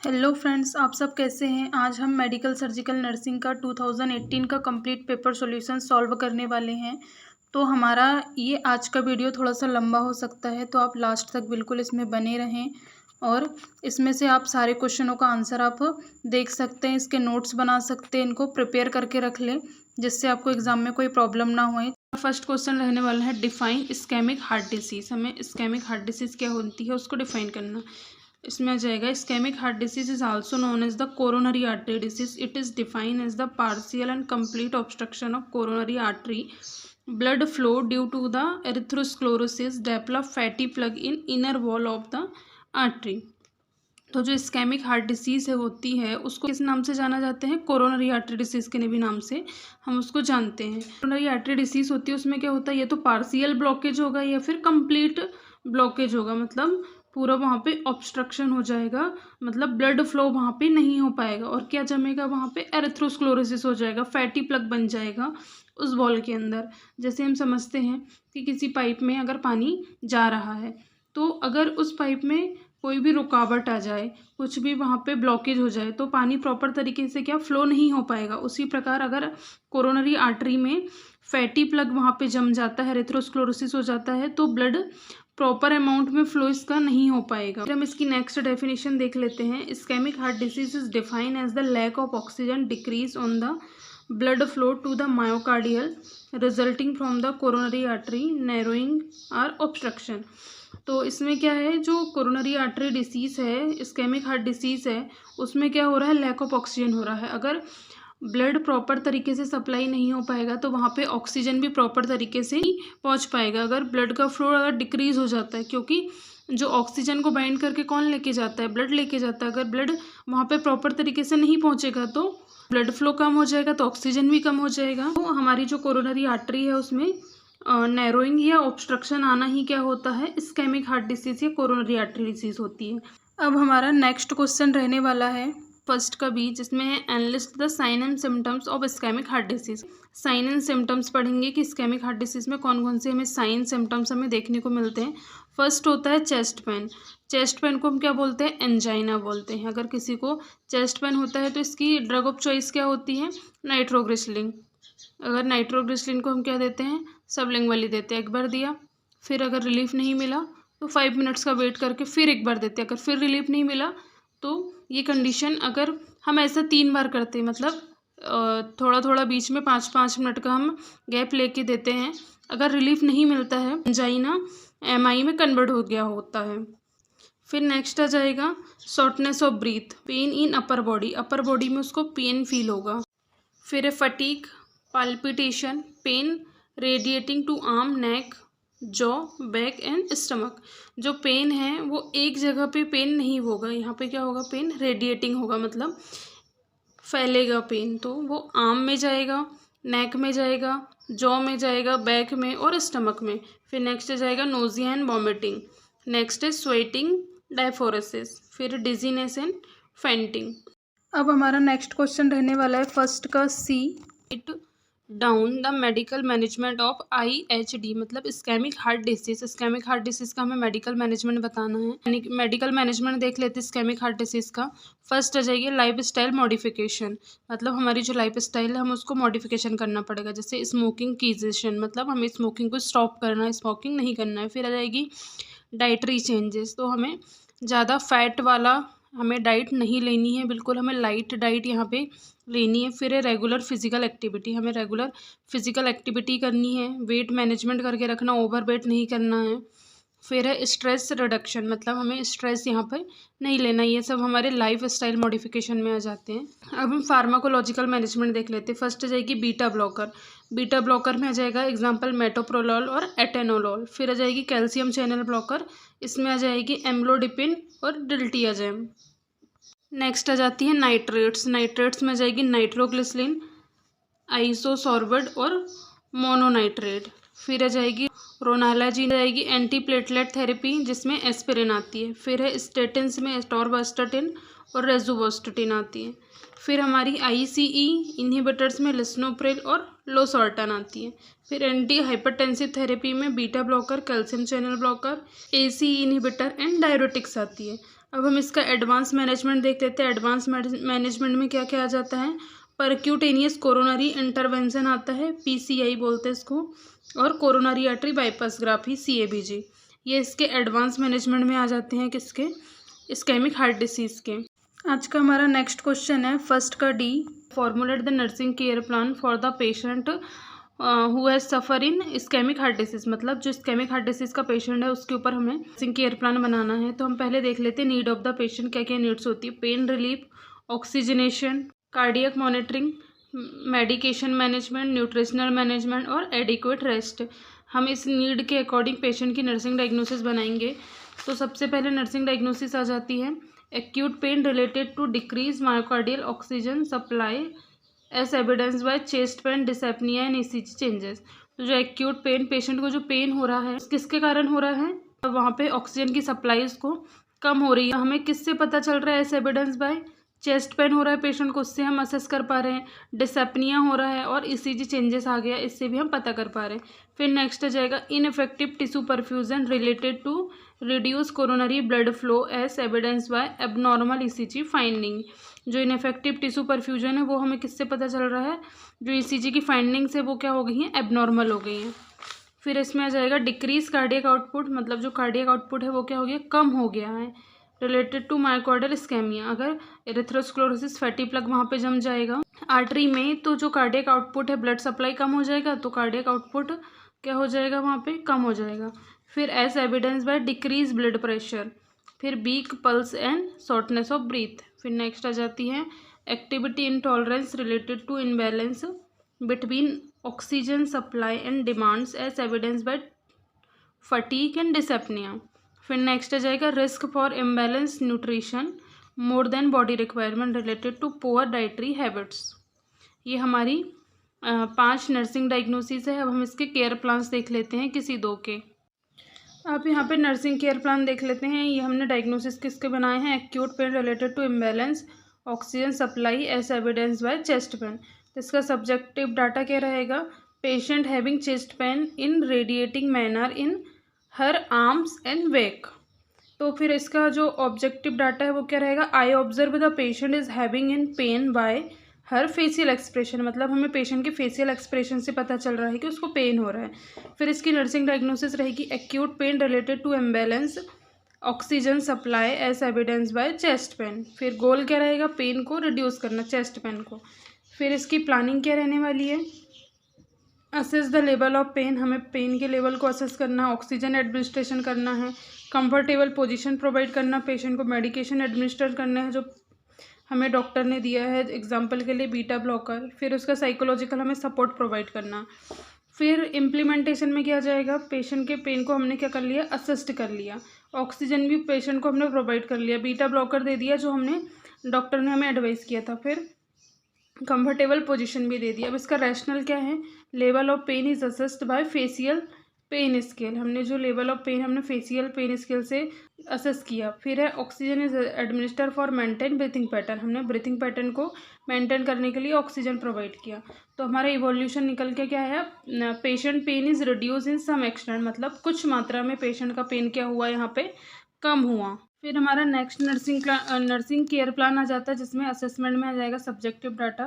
Hello friends, आप सब कैसे हैं। आज हम मेडिकल सर्जिकल नर्सिंग का 2018 का कंप्लीट पेपर सॉल्यूशन सॉल्व करने वाले हैं। तो हमारा ये आज का वीडियो थोड़ा सा लंबा हो सकता है, तो आप लास्ट तक बिल्कुल इसमें बने रहें और इसमें से आप सारे क्वेश्चनों का आंसर आप देख सकते हैं, इसके नोट्स बना सकते हैं, इनको प्रिपेयर करके रख लें जिससे आपको एग्जाम में कोई प्रॉब्लम ना होए। फर्स्ट क्वेश्चन रहने वाला है, डिफाइन इस्केमिक हार्ट डिसीज़। हमें इस्केमिक हार्ट डिसीज़ क्या होती है उसको डिफाइन करना। इसमें आ जाएगा, ischaemic heart disease is also known as the coronary artery disease. It is defined as the partial and complete obstruction of coronary artery blood flow due to the atherosclerosis develop fatty plug in inner wall of the artery. तो जो ischemic heart disease है होती है उसको किस नाम से जाना जाते हैं, कोरोनरी आर्टरी डिसीज़ के भी नाम से हम उसको जानते हैं। कोरोनरी आर्टरी डिसीज़ होती है उसमें क्या होता है, ये तो पार्शियल ब्लॉकेज होगा या फिर कंप्लीट ब्लॉकेज होगा, मतलब पूरा वहाँ पे ऑब्स्ट्रक्शन हो जाएगा, मतलब ब्लड फ्लो वहाँ पे नहीं हो पाएगा और क्या जमेगा वहाँ पे, एरिथ्रोस्क्लेरोसिस हो जाएगा, फैटी प्लग बन जाएगा उस वॉल के अंदर। जैसे हम समझते हैं कि किसी पाइप में अगर पानी जा रहा है तो अगर उस पाइप में कोई भी रुकावट आ जाए, कुछ भी वहाँ पे ब्लॉकेज हो जाए तो पानी प्रॉपर तरीके से क्या फ्लो नहीं हो पाएगा। उसी प्रकार अगर कोरोनरी आर्टरी में फैटी प्लग वहाँ पे जम जाता है, एरिथ्रोस्क्लेरोसिस हो जाता है, तो ब्लड प्रॉपर अमाउंट में फ्लो इसका नहीं हो पाएगा। फिर हम इसकी नेक्स्ट डेफिनेशन देख लेते हैं। Ischemic heart disease is define as the lack of oxygen decrease on the blood flow to the myocardial resulting from the coronary artery narrowing और ऑब्स्ट्रक्शन। तो इसमें क्या है, जो कोरोनरी आर्टरी डिसीज़ है, इस्केमिक हार्ट डिसीज़ है, उसमें क्या हो रहा है, लैक ऑफ ऑक्सीजन हो रहा है। अगर ब्लड प्रॉपर तरीके से सप्लाई नहीं हो पाएगा तो वहाँ पे ऑक्सीजन भी प्रॉपर तरीके से नहीं पहुँच पाएगा। अगर ब्लड का फ्लो अगर डिक्रीज़ हो जाता है, क्योंकि जो ऑक्सीजन को बाइंड करके कौन लेके जाता है, ब्लड लेके जाता है। अगर ब्लड वहाँ पे प्रॉपर तरीके से नहीं पहुँचेगा तो ब्लड फ्लो कम हो जाएगा, तो ऑक्सीजन भी कम हो जाएगा। तो हमारी जो कोरोनरी आर्टरी है उसमें नैरोइंग या ऑब्स्ट्रक्शन आना ही क्या होता है, इस्केमिक हार्ट डिसीज़ या कोरोनरी आर्टरी डिसीज़ होती है। अब हमारा नेक्स्ट क्वेश्चन रहने वाला है फर्स्ट का भी, जिसमें है enlist the sign and symptoms of ischemic heart disease. Sign and symptoms पढ़ेंगे कि इस्केमिक हार्ट डिसीज़ में कौन कौन से हमें साइन सिम्टम्स हमें देखने को मिलते हैं। फर्स्ट होता है चेस्ट पेन। चेस्ट पेन को हम क्या बोलते हैं, एंजाइना बोलते हैं। अगर किसी को चेस्ट पेन होता है तो इसकी ड्रग ऑफ चॉइस क्या होती है, नाइट्रोग्लिसरीन। अगर नाइट्रोग्लिसरीन को हम क्या देते हैं, सबलिंगुअली देते हैं। एक बार दिया, फिर अगर रिलीफ नहीं मिला तो 5 मिनट्स का वेट करके फिर एक बार देते हैं। अगर फिर रिलीफ नहीं मिला तो ये कंडीशन, अगर हम ऐसा 3 बार करते हैं, मतलब थोड़ा थोड़ा बीच में 5-5 मिनट का हम गैप लेके देते हैं, अगर रिलीफ नहीं मिलता है, एंजाइना एमआई में कन्वर्ट हो गया होता है। फिर नेक्स्ट आ जाएगा shortness of breath, pain in upper body. Upper body में उसको पेन फील होगा। फिर है fatigue, palpitation, pain radiating to arm, neck, jaw, back and stomach. जो पेन है वो एक जगह पे पेन नहीं होगा, यहाँ पे क्या होगा, पेन रेडिएटिंग होगा, मतलब फैलेगा पेन। तो वो आर्म में जाएगा, नेक में जाएगा, जॉ में जाएगा, बैक में और स्टमक में। फिर नेक्स्ट जाएगा नोजिया एंड वॉमिटिंग। नेक्स्ट है स्वेटिंग, डायफोरेसिस, फिर डिजीनेस एंड फेंटिंग। अब हमारा नेक्स्ट क्वेश्चन रहने वाला है फर्स्ट का C, it down the medical management of IHD, मतलब ischaemic heart disease. Ischaemic heart disease का हमें मेडिकल मैनेजमेंट बताना है। मेडिकल मैनेजमेंट देख लेते हैं इस्केमिक हार्ट डिसीज का। फर्स्ट आ जाइए लाइफ स्टाइल मॉडिफिकेशन, मतलब हमारी जो लाइफ स्टाइल है हम उसको मॉडिफिकेशन करना पड़ेगा। जैसे स्मोकिंग की सेशन, मतलब हमें स्मोकिंग को स्टॉप करना है, स्मोकिंग नहीं करना है। फिर आ जाएगी डाइटरी चेंजेस, तो हमें ज़्यादा फैट वाला हमें डाइट नहीं लेनी है, बिल्कुल हमें लाइट डाइट यहाँ पे लेनी है। फिर है रेगुलर फिजिकल एक्टिविटी, हमें रेगुलर फिजिकल एक्टिविटी करनी है। वेट मैनेजमेंट करके रखना, ओवर वेट नहीं करना है। फिर है स्ट्रेस रिडक्शन, मतलब हमें स्ट्रेस यहाँ पर नहीं लेना। ये सब हमारे लाइफ स्टाइल मॉडिफिकेशन में आ जाते हैं। अब हम फार्माकोलॉजिकल मैनेजमेंट देख लेते हैं। फर्स्ट आ जाएगी बीटा ब्लॉकर। बीटा ब्लॉकर में आ जाएगा एग्जाम्पल मेटोप्रोलोल और एटेनोलोल। फिर आ जाएगी कैल्शियम चैनल ब्लॉकर, इसमें आ जाएगी एम्लोडिपिन और डिल्टियाजेम। नेक्स्ट आ जाती है नाइट्रेट्स। नाइट्रेट्स में आ जाएगी नाइट्रोग्लिसरीन, आइसोसॉर्बेट और मोनोनाइट्रेट। फिर आ जाएगी रोनालाजीन, आ जाएगी एंटी प्लेटलेट थेरेपी जिसमें एस्पिरिन आती है। फिर है स्टेटिन्स में एटोरवास्टाटिन और रेजुवास्टाटिन आती है। फिर हमारी ICE इन्हिबिटर्स में लिस्नोप्रिल और लोसर्टन आती है। फिर एंटी हाइपरटेंसिव थेरेपी में beta blocker, calcium channel blocker, ACE inhibitor and diuretics आती है। अब हम इसका एडवांस मैनेजमेंट देख लेते हैं। एडवांस मैनेजमेंट में क्या क्या आ जाता है, परक्यूटेनियस कोरोनरी इंटरवेंशन आता है, PCI बोलते हैं इसको, और कोरोनरी आर्टरी बाईपासग्राफी, CABG। ये इसके एडवांस मैनेजमेंट में आ जाते हैं, किसके, इस्केमिक हार्ट डिसीज़ के। आज का हमारा नेक्स्ट क्वेश्चन है फर्स्ट का D, formulate the nursing care plan for the patient who has suffer in ischemic heart disease. मतलब जो इस्केमिक हार्ट डिसीज़ का पेशेंट है उसके ऊपर हमें नर्सिंग केयर प्लान बनाना है। तो हम पहले देख लेते हैं नीड ऑफ द पेशेंट, क्या क्या नीड्स होती है। Pain relief, oxygenation, cardiac monitoring, medication management, nutritional management और एडिक्वेट रेस्ट। हम इस नीड के अकॉर्डिंग पेशेंट की नर्सिंग डायग्नोसिस बनाएंगे। तो सबसे पहले नर्सिंग डायग्नोसिस आ जाती है acute pain related to decrease myocardial oxygen supply as evidence by chest pain, dyspnoea and ECG changes. तो जो एक्यूट पेन, पेशेंट को जो पेन हो रहा है किसके कारण हो रहा है, वहाँ पे ऑक्सीजन की सप्लाई उसको कम हो रही है। हमें किससे पता चल रहा है, as evidence by chest pain हो रहा है पेशेंट को, उससे हम असेस कर पा रहे हैं। डिसएपनिया हो रहा है और ECG चेंजेस आ गया, इससे भी हम पता कर पा रहे हैं। फिर नेक्स्ट आ जाएगा ineffective tissue perfusion related to reduce coronary blood flow as evidence by abnormal ECG finding. जो इनइफेक्टिव टिश्यू परफ्यूजन है वो हमें किससे पता चल रहा है, जो ECG की फाइंडिंग्स है वो क्या हो गई हैं, एबनॉर्मल हो गई हैं। फिर इसमें आ जाएगा डिक्रीज कार्डियक आउटपुट, मतलब जो कार्डियक आउटपुट है वो क्या हो गया, कम हो गया है, रिलेटेड टू मायोकार्डियल इस्केमिया। अगर एरिथ्रोस्क्लेरोसिस फैटी प्लग वहाँ पे जम जाएगा आर्टरी में तो जो कार्डियक आउटपुट है, ब्लड सप्लाई कम हो जाएगा, तो कार्डियक आउटपुट क्या हो जाएगा, वहाँ पे कम हो जाएगा। फिर as evidence by decrease blood pressure, फिर weak pulse and shortness of breath. फिर नेक्स्ट आ जाती है activity intolerance related to imbalance between oxygen supply and demands as evidence by fatigue and dyspnoea. फिर नेक्स्ट आ जाएगा risk for imbalance nutrition more than body requirement related to poor dietary habits. ये हमारी 5 nursing diagnosis है। अब हम इसके care plans देख लेते हैं किसी 2 के। आप यहाँ पे नर्सिंग केयर प्लान देख लेते हैं। ये हमने डायग्नोसिस किसके बनाए हैं, acute pain related to imbalance oxygen supply as evidence by chest pain. तो इसका सब्जेक्टिव डाटा क्या रहेगा, patient having chest pain in radiating manner in her arms and wake. तो फिर इसका जो ऑब्जेक्टिव डाटा है वो क्या रहेगा, आई observe the patient is having in pen bye her facial expression. मतलब हमें पेशेंट के फेशियल एक्सप्रेशन से पता चल रहा है कि उसको पेन हो रहा है। फिर इसकी नर्सिंग डायग्नोसिस रहेगी acute pain related to imbalance oxygen supply as evidence by chest pain. फिर गोल क्या रहेगा, पेन को रिड्यूस करना, चेस्ट पेन को। फिर इसकी प्लानिंग क्या रहने वाली है, assess the level of pain, हमें पेन के लेवल को असेस करना है, ऑक्सीजन एडमिनिस्ट्रेशन करना है, कंफर्टेबल पोजीशन प्रोवाइड करना, पेशेंट को मेडिकेशन एडमिनिस्टर करना है जो हमें डॉक्टर ने दिया है, एग्जांपल के लिए बीटा ब्लॉकर। फिर उसका साइकोलॉजिकल हमें सपोर्ट प्रोवाइड करना। फिर इम्प्लीमेंटेशन में क्या जाएगा, पेशेंट के पेन को हमने क्या कर लिया, असिस्ट कर लिया, ऑक्सीजन भी पेशेंट को हमने प्रोवाइड कर लिया, बीटा ब्लॉकर दे दिया जो हमने डॉक्टर ने हमें एडवाइस किया था, फिर कंफर्टेबल पोजीशन भी दे दिया। अब इसका रैशनल क्या है, level of pain is assessed by facial pain scale, हमने जो लेवल ऑफ पेन हमने फेशियल पेन स्केल से असेस किया। फिर है oxygen is administer for maintain breathing pattern, हमने ब्रीथिंग पैटर्न को मेंटेन करने के लिए ऑक्सीजन प्रोवाइड किया। तो हमारा इवोल्यूशन निकल के क्या है, patient pain is reduce in some extent, मतलब कुछ मात्रा में पेशेंट का पेन क्या हुआ, यहाँ पे कम हुआ। फिर हमारा नेक्स्ट नर्सिंग केयर प्लान आ जाता है जिसमें असेसमेंट में आ जाएगा subjective data,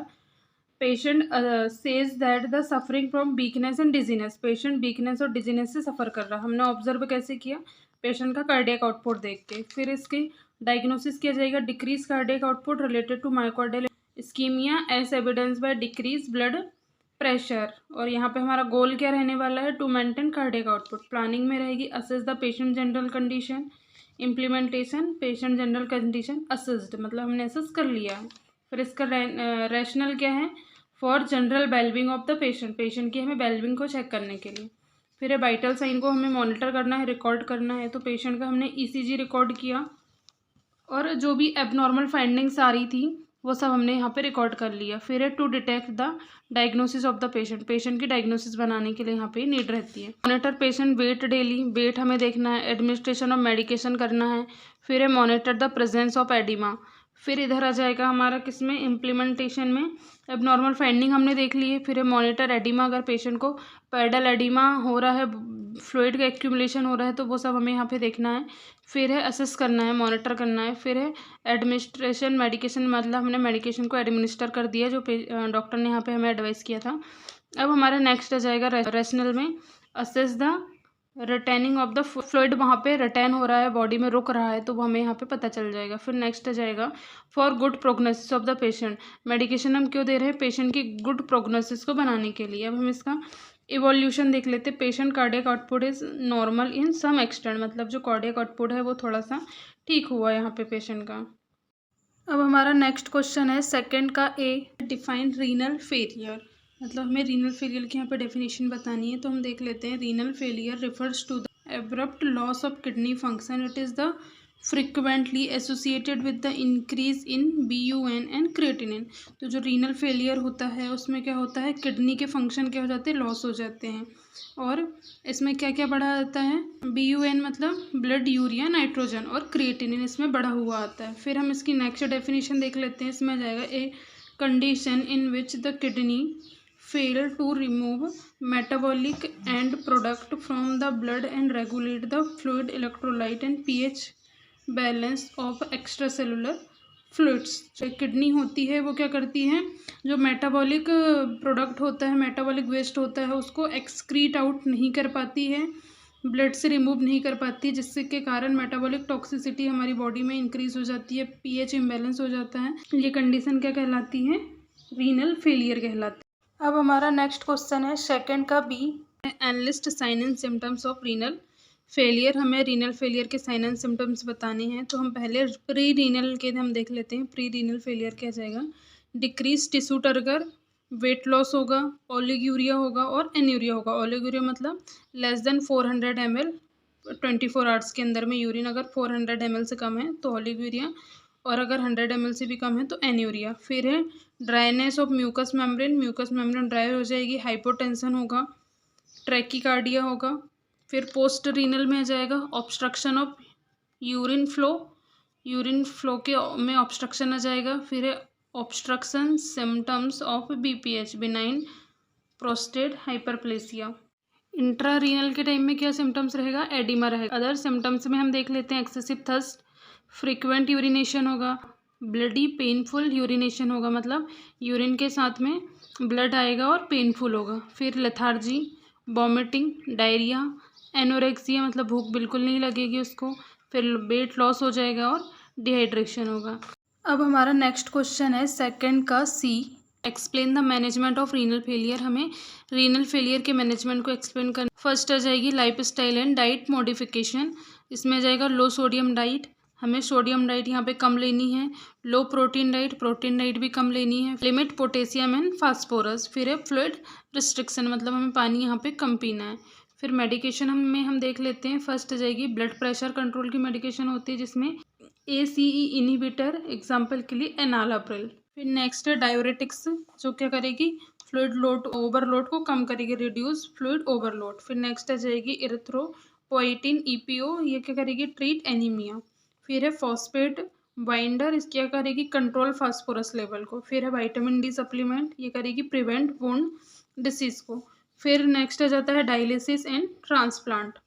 patient says that the suffering from weakness and dizziness, patient weakness और डिजीनेस से सफ़र कर रहा, हमने ऑब्जर्व कैसे किया, पेशेंट का कार्डियक आउटपुट देख के। फिर इसकी डायग्नोसिस किया जाएगा decrease cardiac output related to myocardial ischemia as evidence by decrease blood pressure. और यहाँ पे हमारा गोल क्या रहने वाला है, to maintain cardiac output. Planning में रहेगी assess the patient general condition, implementation patient general condition assessed, मतलब हमने असेस कर लिया है। फिर इसका रैशनल क्या है, for general wellbeing of the patient, patient की हमें वेलबिंग को चेक करने के लिए। फिर है वाइटल साइन को हमें मॉनिटर करना है, रिकॉर्ड करना है, तो पेशेंट का हमने ECG रिकॉर्ड किया और जो भी एबनॉर्मल फाइंडिंग्स आ रही थी वो सब हमने यहाँ पे रिकॉर्ड कर लिया। फिर है to detect the diagnosis of the patient, patient की डायग्नोसिस बनाने के लिए यहाँ पे नीड रहती है। Monitor patient weight daily, weight हमें देखना है, एडमिनिस्ट्रेशन ऑफ मेडिकेशन करना है। फिर है monitor the presence of oedema. फिर इधर आ जाएगा हमारा किसमें, इम्प्लीमेंटेशन में एबनॉर्मल फाइंडिंग हमने देख ली है। फिर है मॉनिटर एडिमा, अगर पेशेंट को पैडल एडिमा हो रहा है फ्लूइड का एक्यूमुलेशन हो रहा है तो वो सब हमें यहाँ पे देखना है। फिर है असेस करना है, मॉनिटर करना है। फिर है एडमिनिस्ट्रेशन, मेडिकेशन, मतलब हमने मेडिकेशन को एडमिनिस्टर कर दिया जो डॉक्टर ने यहाँ पे हमें एडवाइस किया था। अब हमारा नेक्स्ट आ जाएगा रेशनल में assess the retaining of the fluid, वहाँ पे रिटेन हो रहा है, बॉडी में रुक रहा है तो वो हमें यहाँ पे पता चल जाएगा। फिर नेक्स्ट आ जाएगा for good prognosis of the patient, medication हम क्यों दे रहे हैं, पेशेंट की गुड प्रोग्नोसिस को बनाने के लिए। अब हम इसका इवोल्यूशन देख लेते हैं। Patient cardiac output is normal in some extent, मतलब जो कार्डियक आउटपुट है वो थोड़ा सा ठीक हुआ यहाँ पे पेशेंट का। अब हमारा नेक्स्ट क्वेश्चन है सेकंड का ए, डिफाइन रीनल फेलियर, मतलब हमें रीनल फेलियर की यहाँ पे डेफिनेशन बतानी है। तो हम देख लेते हैं। Renal failure refers to the abrupt loss of kidney function, it is the frequently associated with the increase in BUN and creatinine. तो जो रीनल फेलियर होता है उसमें क्या होता है, किडनी के फंक्शन क्या हो जाते हैं, लॉस हो जाते हैं। और इसमें क्या क्या बढ़ा जाता है, BUN मतलब ब्लड यूरिया नाइट्रोजन, और क्रिएटिनिन इसमें बढ़ा हुआ आता है। फिर हम इसकी नेक्स्ट डेफिनेशन देख लेते हैं। इसमें आ जाएगा a condition in which the kidney fail to remove metabolic end product from the blood and regulate the fluid electrolyte and pH balance of extracellular fluids। जो किडनी होती है वो क्या करती है, जो मेटाबॉलिक प्रोडक्ट होता है, मेटाबॉलिक वेस्ट होता है, उसको एक्सक्रीट आउट नहीं कर पाती है, ब्लड से रिमूव नहीं कर पाती, जिससे के कारण मेटाबॉलिक टॉक्सिसिटी हमारी बॉडी में इंक्रीज हो जाती है, pH इम्बैलेंस हो जाता है। ये कंडीशन क्या कहलाती है, रीनल फेलियर कहलाती है। अब हमारा नेक्स्ट क्वेश्चन है सेकंड का B, enlist sign and symptoms of renal failure. हमें रीनल फेलियर के साइन एंड सिम्टम्स बताने हैं। तो हम पहले प्री रीनल के हम देख लेते हैं। प्री रीनल फेलियर क्या जाएगा, decrease tissue turgor, weight loss होगा, ओलिगूरिया होगा और एन्यूरिया होगा। ओलिगूरिया मतलब लेस देन 400 ml 24 आवर्स के अंदर में यूरिन अगर 400 ml से कम है तो ओलिगूरिया, और अगर 100 ml से भी कम है तो एन्यूरिया। फिर है dryness of mucus membrane, mucus membrane dry हो जाएगी, हाइपोटेंशन होगा, ट्रैकीकार्डिया होगा। फिर पोस्ट रीनल में आ जाएगा obstruction of urine flow, urine flow के में ऑब्स्ट्रक्शन आ जाएगा। फिर है obstruction symptoms of BPH, benign prostate hyperplasia. Intra renal के टाइम में क्या सिम्टम्स रहेगा, एडिमा रहेगा। अदर सिम्टम्स में हम देख लेते हैं एक्सेसिव थर्स्ट, फ्रीक्वेंट यूरिनेशन होगा, ब्लडी पेनफुल यूरिनेशन होगा, मतलब यूरिन के साथ में ब्लड आएगा और पेनफुल होगा। फिर लेथार्जी, वॉमिटिंग, डायरिया, एनोरेक्सिया मतलब भूख बिल्कुल नहीं लगेगी उसको। फिर वेट लॉस हो जाएगा और डिहाइड्रेशन होगा। अब हमारा नेक्स्ट क्वेश्चन है सेकंड का C, explain the management of renal failure. हमें रीनल फेलियर के मैनेजमेंट को एक्सप्लेन करना। फर्स्ट आ जाएगी lifestyle and diet modification. इसमें आ जाएगा लो सोडियम डाइट, हमें सोडियम डाइट यहाँ पे कम लेनी है। लो प्रोटीन डाइट भी कम लेनी है। Limit potassium and phosphorus. फिर है फ्लूइड रिस्ट्रिक्शन, मतलब हमें पानी यहाँ पे कम पीना है। फिर मेडिकेशन हम देख लेते हैं। फर्स्ट आ जाएगी ब्लड प्रेशर कंट्रोल की मेडिकेशन होती है जिसमें ACE इनहिबिटर, एग्जाम्पल के लिए एनालाप्रिल। फिर नेक्स्ट है डायूरेटिक्स, जो क्या करेगी, फ्लूइड लोड ओवरलोड को कम करेगी, रिड्यूस फ्लूइड ओवरलोड। फिर नेक्स्ट आ जाएगी इरिथ्रोपोइटिन EPO, ये क्या करेगी, ट्रीट एनीमिया। फिर है फॉस्फेट बाइंडर, इस क्या करेगी, कंट्रोल फास्फोरस लेवल को। फिर है विटामिन D सप्लीमेंट, ये करेगी प्रिवेंट वुंड डिसीज को। फिर नेक्स्ट आ जाता है डायलिसिस एंड ट्रांसप्लांट।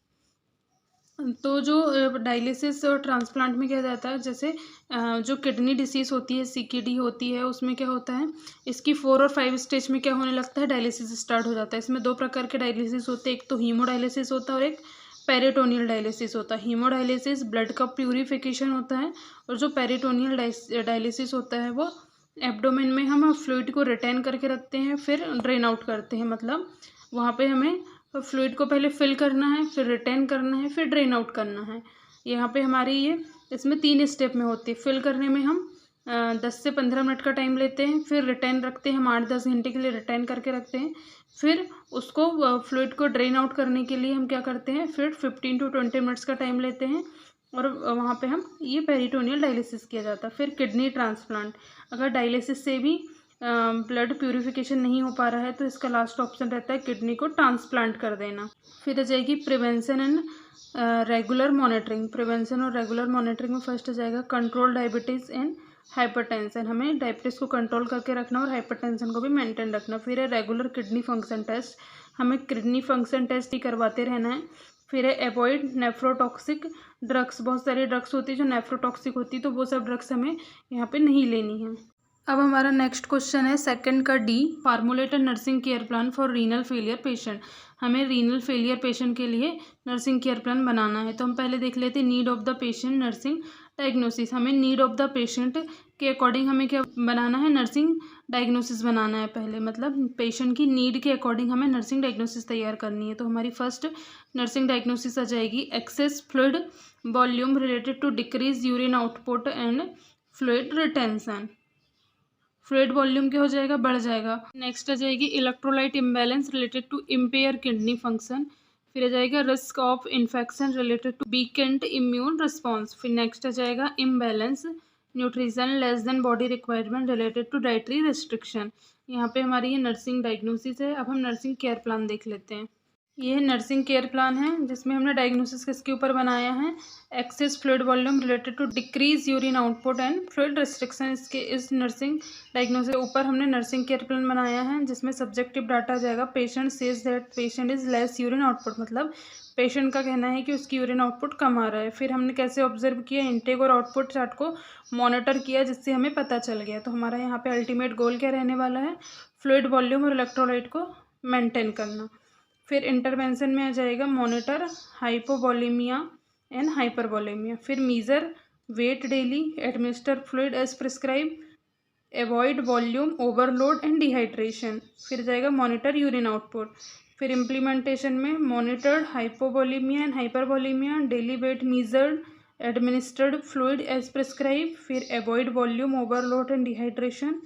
तो जो डायलिसिस और ट्रांसप्लांट में क्या जाता है, जैसे जो किडनी डिसीज़ होती है, CKD होती है, उसमें क्या होता है, इसकी 4 और 5 स्टेज में क्या होने लगता है, डायलिसिस स्टार्ट हो जाता है। इसमें 2 प्रकार के डायलिसिस होते हैं, एक तो हीमोडायलिसिस होता है और एक पेरिटोनियल डायलिसिस होता है। हीमोडायलिसिस ब्लड का प्यूरिफिकेशन होता है, और जो पेरिटोनियल डायलिसिस होता है वो एब्डोमेन में हम फ्लूइड को रिटेन करके रखते हैं, फिर ड्रेन आउट करते हैं। मतलब वहाँ पे हमें फ्लूइड को पहले फिल करना है, फिर रिटेन करना है, फिर ड्रेन आउट करना है। यहाँ पे हमारी ये इसमें 3 स्टेप में होती है। फिल करने में हम 10 से 15 मिनट का टाइम लेते हैं, फिर रिटेन रखते हैं, हम 8-10 घंटे के लिए रिटेन करके रखते हैं। फिर उसको फ्लूइड को ड्रेन आउट करने के लिए हम क्या करते हैं, फिर 15 to 20 मिनट्स का टाइम लेते हैं, और वहाँ पे हम ये पेरिटोनियल डायलिसिस किया जाता है। फिर किडनी ट्रांसप्लांट, अगर डायलिसिस से भी ब्लड प्यूरिफिकेशन नहीं हो पा रहा है तो इसका लास्ट ऑप्शन रहता है किडनी को ट्रांसप्लांट कर देना। फिर आ जाएगी prevention and regular monitoring. Prevention और रेगुलर मॉनिटरिंग में फर्स्ट आ जाएगा कंट्रोल डायबिटीज़ एंड हाइपरटेंशन, हमें डायबिटीज़ को कंट्रोल करके रखना और हाइपरटेंशन को भी मेंटेन रखना। फिर है रेगुलर किडनी फंक्शन टेस्ट, हमें किडनी फंक्शन टेस्ट ही करवाते रहना है। फिर है अवॉइड नेफ्रोटॉक्सिक ड्रग्स, बहुत सारी ड्रग्स होती है जो नेफ्रोटॉक्सिक होती है, तो वो सब ड्रग्स हमें यहाँ पे नहीं लेनी है। अब हमारा नेक्स्ट क्वेश्चन है सेकंड का D, formulate a nursing care plan for renal failure patient. हमें रीनल फेलियर पेशेंट के लिए नर्सिंग केयर प्लान बनाना है। तो हम पहले देख लेते हैं need of the patient nursing diagnosis. हमें नीड ऑफ द पेशेंट के अकॉर्डिंग हमें क्या बनाना है, नर्सिंग डायग्नोसिस बनाना है पहले, मतलब पेशेंट की नीड के अकॉर्डिंग हमें नर्सिंग डायग्नोसिस तैयार करनी है। तो हमारी फर्स्ट नर्सिंग डायग्नोसिस आ जाएगी excess fluid volume related to decrease urine output and fluid retention. Fluid volume क्या हो जाएगा, बढ़ जाएगा। नेक्स्ट आ जाएगी electrolyte imbalance related to impair kidney function. फिर आ जाएगा risk of infection related to weakened immune response. फिर नेक्स्ट आ जाएगा imbalance nutrition less than body requirement related to dietary restriction. यहाँ पे हमारी ये नर्सिंग डायग्नोसिस है। अब हम नर्सिंग केयर प्लान देख लेते हैं। ये नर्सिंग केयर प्लान है जिसमें हमने डायग्नोसिस किसके ऊपर बनाया है, excess fluid volume related to decrease urine output and fluid restriction. इसके इस नर्सिंग डायग्नोसिस के ऊपर हमने नर्सिंग केयर प्लान बनाया है जिसमें सब्जेक्टिव डाटा आ जाएगा patient says that patient is less urine output, मतलब पेशेंट का कहना है कि उसकी यूरिन आउटपुट कम आ रहा है। फिर हमने कैसे ऑब्जर्व किया, इनटेक और आउटपुट चार्ट को मॉनिटर किया जिससे हमें पता चल गया। तो हमारा यहाँ पे अल्टीमेट गोल क्या रहने वाला है, फ्लूइड वॉल्यूम और इलेक्ट्रोलाइट को मेंटेन करना। फिर इंटरवेंशन में आ जाएगा मॉनिटर हाइपोवॉलीमिया एंड हाइपरवॉलीमिया। फिर measure weight daily, administer fluid as prescribe, avoid volume overload and dehydration. फिर जाएगा मॉनिटर यूरिन आउटपुट। फिर इम्प्लीमेंटेशन में monitored hypovolaemia and hypervolaemia, daily weight measured, administered fluid as prescribe, फिर avoid volume overload and dehydration.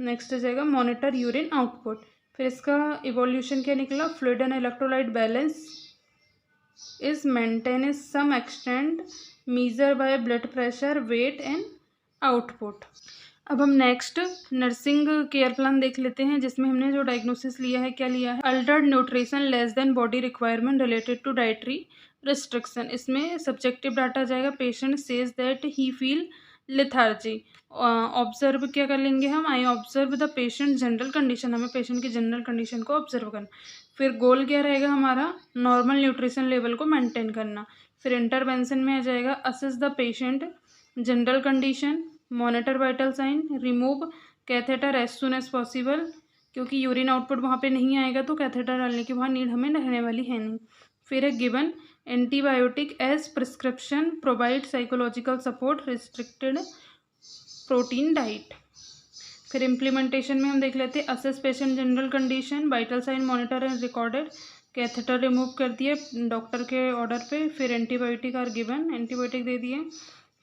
Next आ जाएगा monitor urine output. फिर इसका evolution क्या निकला, fluid and electrolyte balance is maintain is some extent, measure by blood pressure, weight and output. अब हम next nursing care plan देख लेते हैं जिसमें हमने जो डायग्नोसिस लिया है, क्या लिया है, altered nutrition less than body requirement related to dietary restriction. इसमें सब्जेक्टिव डाटा आ जाएगा patient says that he feel lethargy. Observe क्या कर लेंगे हम, I observe the patient general condition, हमें पेशेंट की जनरल कंडीशन को ऑब्जर्व करना। फिर गोल क्या रहेगा हमारा, नॉर्मल न्यूट्रिशन लेवल को मेंटेन करना। फिर इंटरवेंशन में आ जाएगा assess the patient general condition, monitor vital sign, remove catheter as soon as possible, क्योंकि यूरिन आउटपुट वहाँ पे नहीं आएगा तो कैथेटर डालने की वहाँ नीड हमें रहने वाली है नहीं। फिर है given antibiotic as prescription, provide psychological support, restricted protein diet. फिर इम्प्लीमेंटेशन में हम देख लेते हैं assess patient general condition, vital sign monitor and recorded, catheter remove कर दिए डॉक्टर के ऑर्डर पे, फिर एंटीबायोटिक आर गिवन, एंटीबायोटिक दे दिए,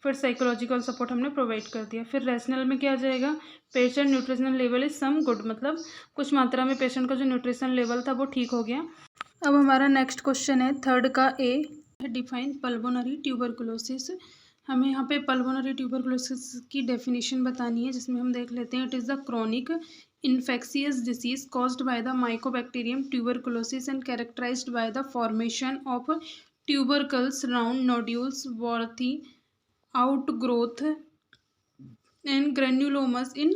फिर साइकोलॉजिकल सपोर्ट हमने प्रोवाइड कर दिया। फिर रेशनल में क्या आ जाएगा, patient nutritional level is some good, मतलब कुछ मात्रा में पेशेंट का जो न्यूट्रिशन लेवल था वो ठीक हो गया। अब हमारा नेक्स्ट क्वेश्चन है थर्ड का ए, डिफाइन पल्मोनरी ट्यूबरकुलोसिस। हमें यहाँ पे पल्मोनरी ट्यूबरकुलोसिस की डेफिनेशन बतानी है जिसमें हम देख लेते हैं it is the chronic infectious disease caused by the mycobacterium tuberculosis and characterized by the formation of tubercles, round nodules, warty outgrowth and granulomas in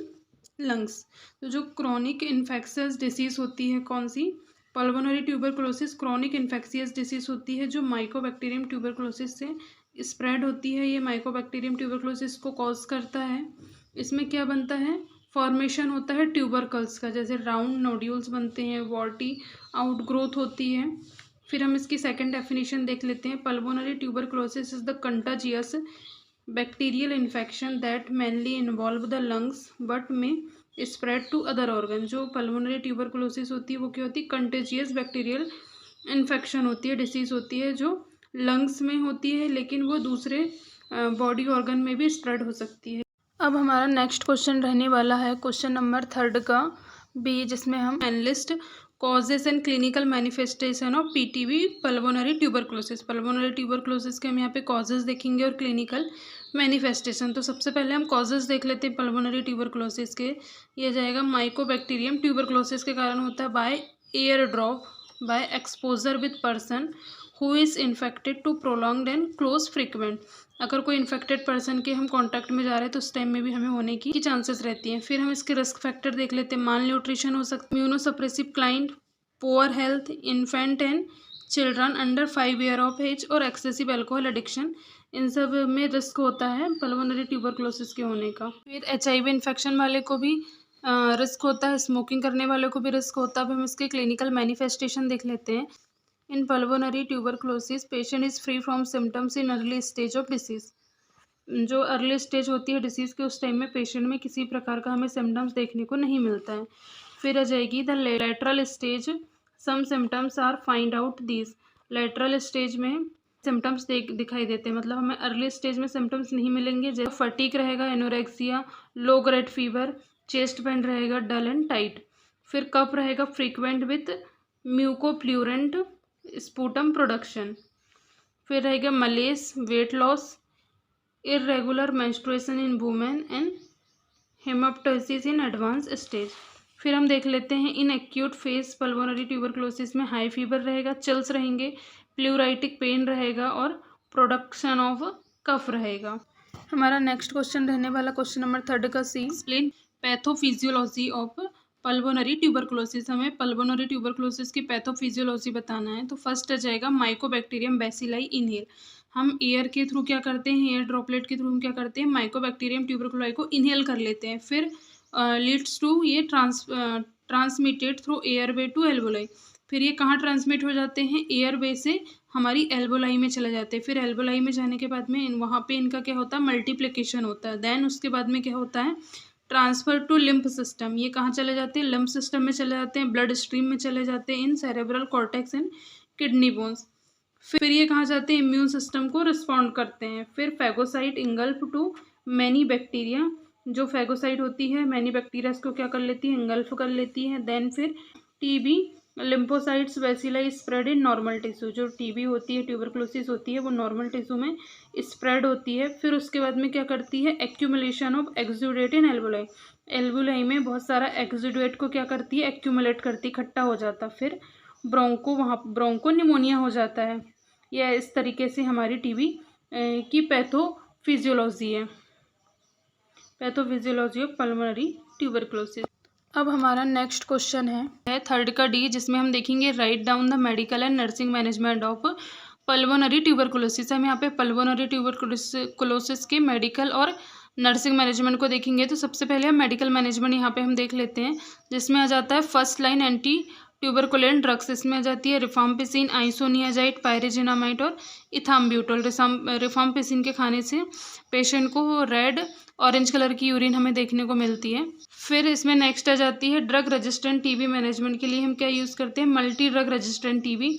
lungs। तो जो क्रॉनिक इन्फेक्शियस डिसीज़ होती है कौन सी, pulmonary tuberculosis chronic infectious disease होती है जो Mycobacterium tuberculosis से स्प्रेड होती है। ये माइकोबैक्टीरियम ट्यूबरकुलोसिस को कॉज करता है। इसमें क्या बनता है, फॉर्मेशन होता है ट्यूबरकल्स का, जैसे राउंड नोड्यूल्स बनते हैं, वॉर्टी आउटग्रोथ होती है। फिर हम इसकी सेकंड डेफिनेशन देख लेते हैं, pulmonary tuberculosis is the contagious bacterial infection that mainly involve the lungs but may spread to other organ. जो पल्मोनरी ट्यूबरकुलोसिस होती है वो क्या होती है, कंटेजियस बैक्टीरियल इन्फेक्शन होती है, डिसीज़ होती है जो लंग्स में होती है लेकिन वो दूसरे बॉडी ऑर्गन में भी स्प्रेड हो सकती है। अब हमारा नेक्स्ट क्वेश्चन रहने वाला है क्वेश्चन नंबर थर्ड का बी, जिसमें हम enlist causes and clinical manifestation of PTB pulmonary tuberculosis. Pulmonary tuberculosis के हम यहाँ पे कॉजेस देखेंगे और क्लिनिकल मैनिफेस्टेशन। तो सबसे पहले हम कॉजेस देख लेते हैं पल्मोनरी ट्यूबरकुलोसिस के। ये जाएगा माइकोबैक्टीरियम ट्यूबरकुलोसिस के कारण होता है by air drop, by exposure with person who is infected to prolonged and close frequent. अगर कोई इन्फेक्टेड पर्सन के हम कांटेक्ट में जा रहे हैं तो उस टाइम में भी हमें होने की चांसेस रहती हैं। फिर हम इसके रिस्क फैक्टर देख लेते हैं, माल न्यूट्रिशन हो सकता है, immunosuppressive client poor health, infant and children under 5 year of age और एक्सेसिव अल्कोहल एडिक्शन, इन सब में रिस्क होता है पल्मोनरी ट्यूबरकुलोसिस के होने का। फिर HIV इन्फेक्शन वाले को भी रिस्क होता है, स्मोकिंग करने वाले को भी रिस्क होता है। अब हम इसके क्लिनिकल मैनिफेस्टेशन देख लेते हैं। In pulmonary tuberculosis patient is free from symptoms in early stage of disease. जो अर्ली स्टेज होती है डिसीज़ के, उस टाइम में पेशेंट में किसी प्रकार का हमें सिम्टम्स देखने को नहीं मिलता है। फिर आ जाएगी the lateral stage, some symptoms are find out these. Lateral stage में सिम्टम्स दिखाई देते हैं, मतलब हमें अर्ली स्टेज में सिम्टम्स नहीं मिलेंगे, जैसे फटीक रहेगा, anorexia, low grade fever, chest pain रहेगा, डल एंड टाइट। फिर कफ रहेगा frequent with mucopurulent sputum production. फिर रहेगा malaise, weight loss, irregular menstruation in women and haemoptysis in advance stage. फिर हम देख लेते हैं in acute phase pulmonary tuberculosis में हाई फीवर रहेगा, चिल्स रहेंगे, प्लूराइटिक पेन रहेगा और प्रोडक्शन ऑफ कफ रहेगा। हमारा नेक्स्ट क्वेश्चन रहने वाला क्वेश्चन नंबर 3 का C, explain pathophysiology of pulmonary tuberculosis. हमें पल्मोनरी ट्यूबरकुलोसिस की पैथोफिजियोलॉजी बताना है। तो फर्स्ट आ जाएगा माइकोबैक्टीरियम बैसिलाई इनहेल। हम एयर के थ्रू क्या करते हैं, एयर ड्रॉपलेट के थ्रू हम क्या करते हैं, माइकोबैक्टीरियम ट्यूबरकुलाई को इनहेल कर लेते हैं। फिर लीड्स टू ये transmitted through airway to alveoli. फिर ये कहाँ ट्रांसमिट हो जाते हैं, एयरवे से हमारी एल्वोलाई में चले जाते हैं। फिर एल्वोलाई में जाने के बाद में वहाँ पे इनका क्या होता है, मल्टीप्लिकेशन होता है। देन उसके बाद में क्या होता है, ट्रांसफर टू लिम्फ सिस्टम। ये कहाँ चले जाते हैं, लिम्फ सिस्टम में चले जाते हैं, ब्लड स्ट्रीम में चले जाते हैं, in cerebral cortex and kidney bones. फिर ये कहाँ जाते हैं, इम्यून सिस्टम को रिस्पॉन्ड करते हैं। फिर phagocyte engulf to many bacteria, जो फैगोसाइट होती है मैनी बैक्टीरिया को क्या कर लेती है, इंगल्फ कर लेती है। देन फिर TB lymphocytes bacilli spread in normal tissue. जो टीबी होती है, ट्यूबरकुलोसिस होती है, वो नॉर्मल टिश्यू में स्प्रेड होती है। फिर उसके बाद में क्या करती है, accumulation of exudate in alveoli. Alveoli में बहुत सारा एक्सुडेट को क्या करती है, एक्यूमुलेट करती, इकट्ठा हो जाता। फिर ब्रोंको निमोनिया हो जाता है। यह इस तरीके से हमारी टीबी की पैथोफिजियोलॉजी है, पैथोफिजियोलॉजी ऑफ पल्मोनरी ट्यूबरकुलोसिस। अब हमारा नेक्स्ट क्वेश्चन है 3 का डी, जिसमें हम देखेंगे right down the medical and nursing management of pulmonary tuberculosis. हम यहाँ पे पल्मोनरी ट्यूबरकुलोसिस के मेडिकल और नर्सिंग मैनेजमेंट को देखेंगे। तो सबसे पहले हम मेडिकल मैनेजमेंट यहाँ पे हम देख लेते हैं, जिसमें आ जाता है फर्स्ट लाइन एंटी ट्यूबरकुलेंट ड्रग्स। इसमें आ जाती है रिफाम्पिसिन, आइसोनियाजाइड, पायरेजिनामाइड और इथाम्ब्यूटोल। रिफाम्पिसिन के खाने से पेशेंट को रेड ऑरेंज कलर की यूरिन हमें देखने को मिलती है। फिर इसमें नेक्स्ट आ जाती है ड्रग रेजिस्टेंट टीबी मैनेजमेंट के लिए हम क्या यूज़ करते हैं, मल्टी ड्रग रेजिस्टेंट टीबी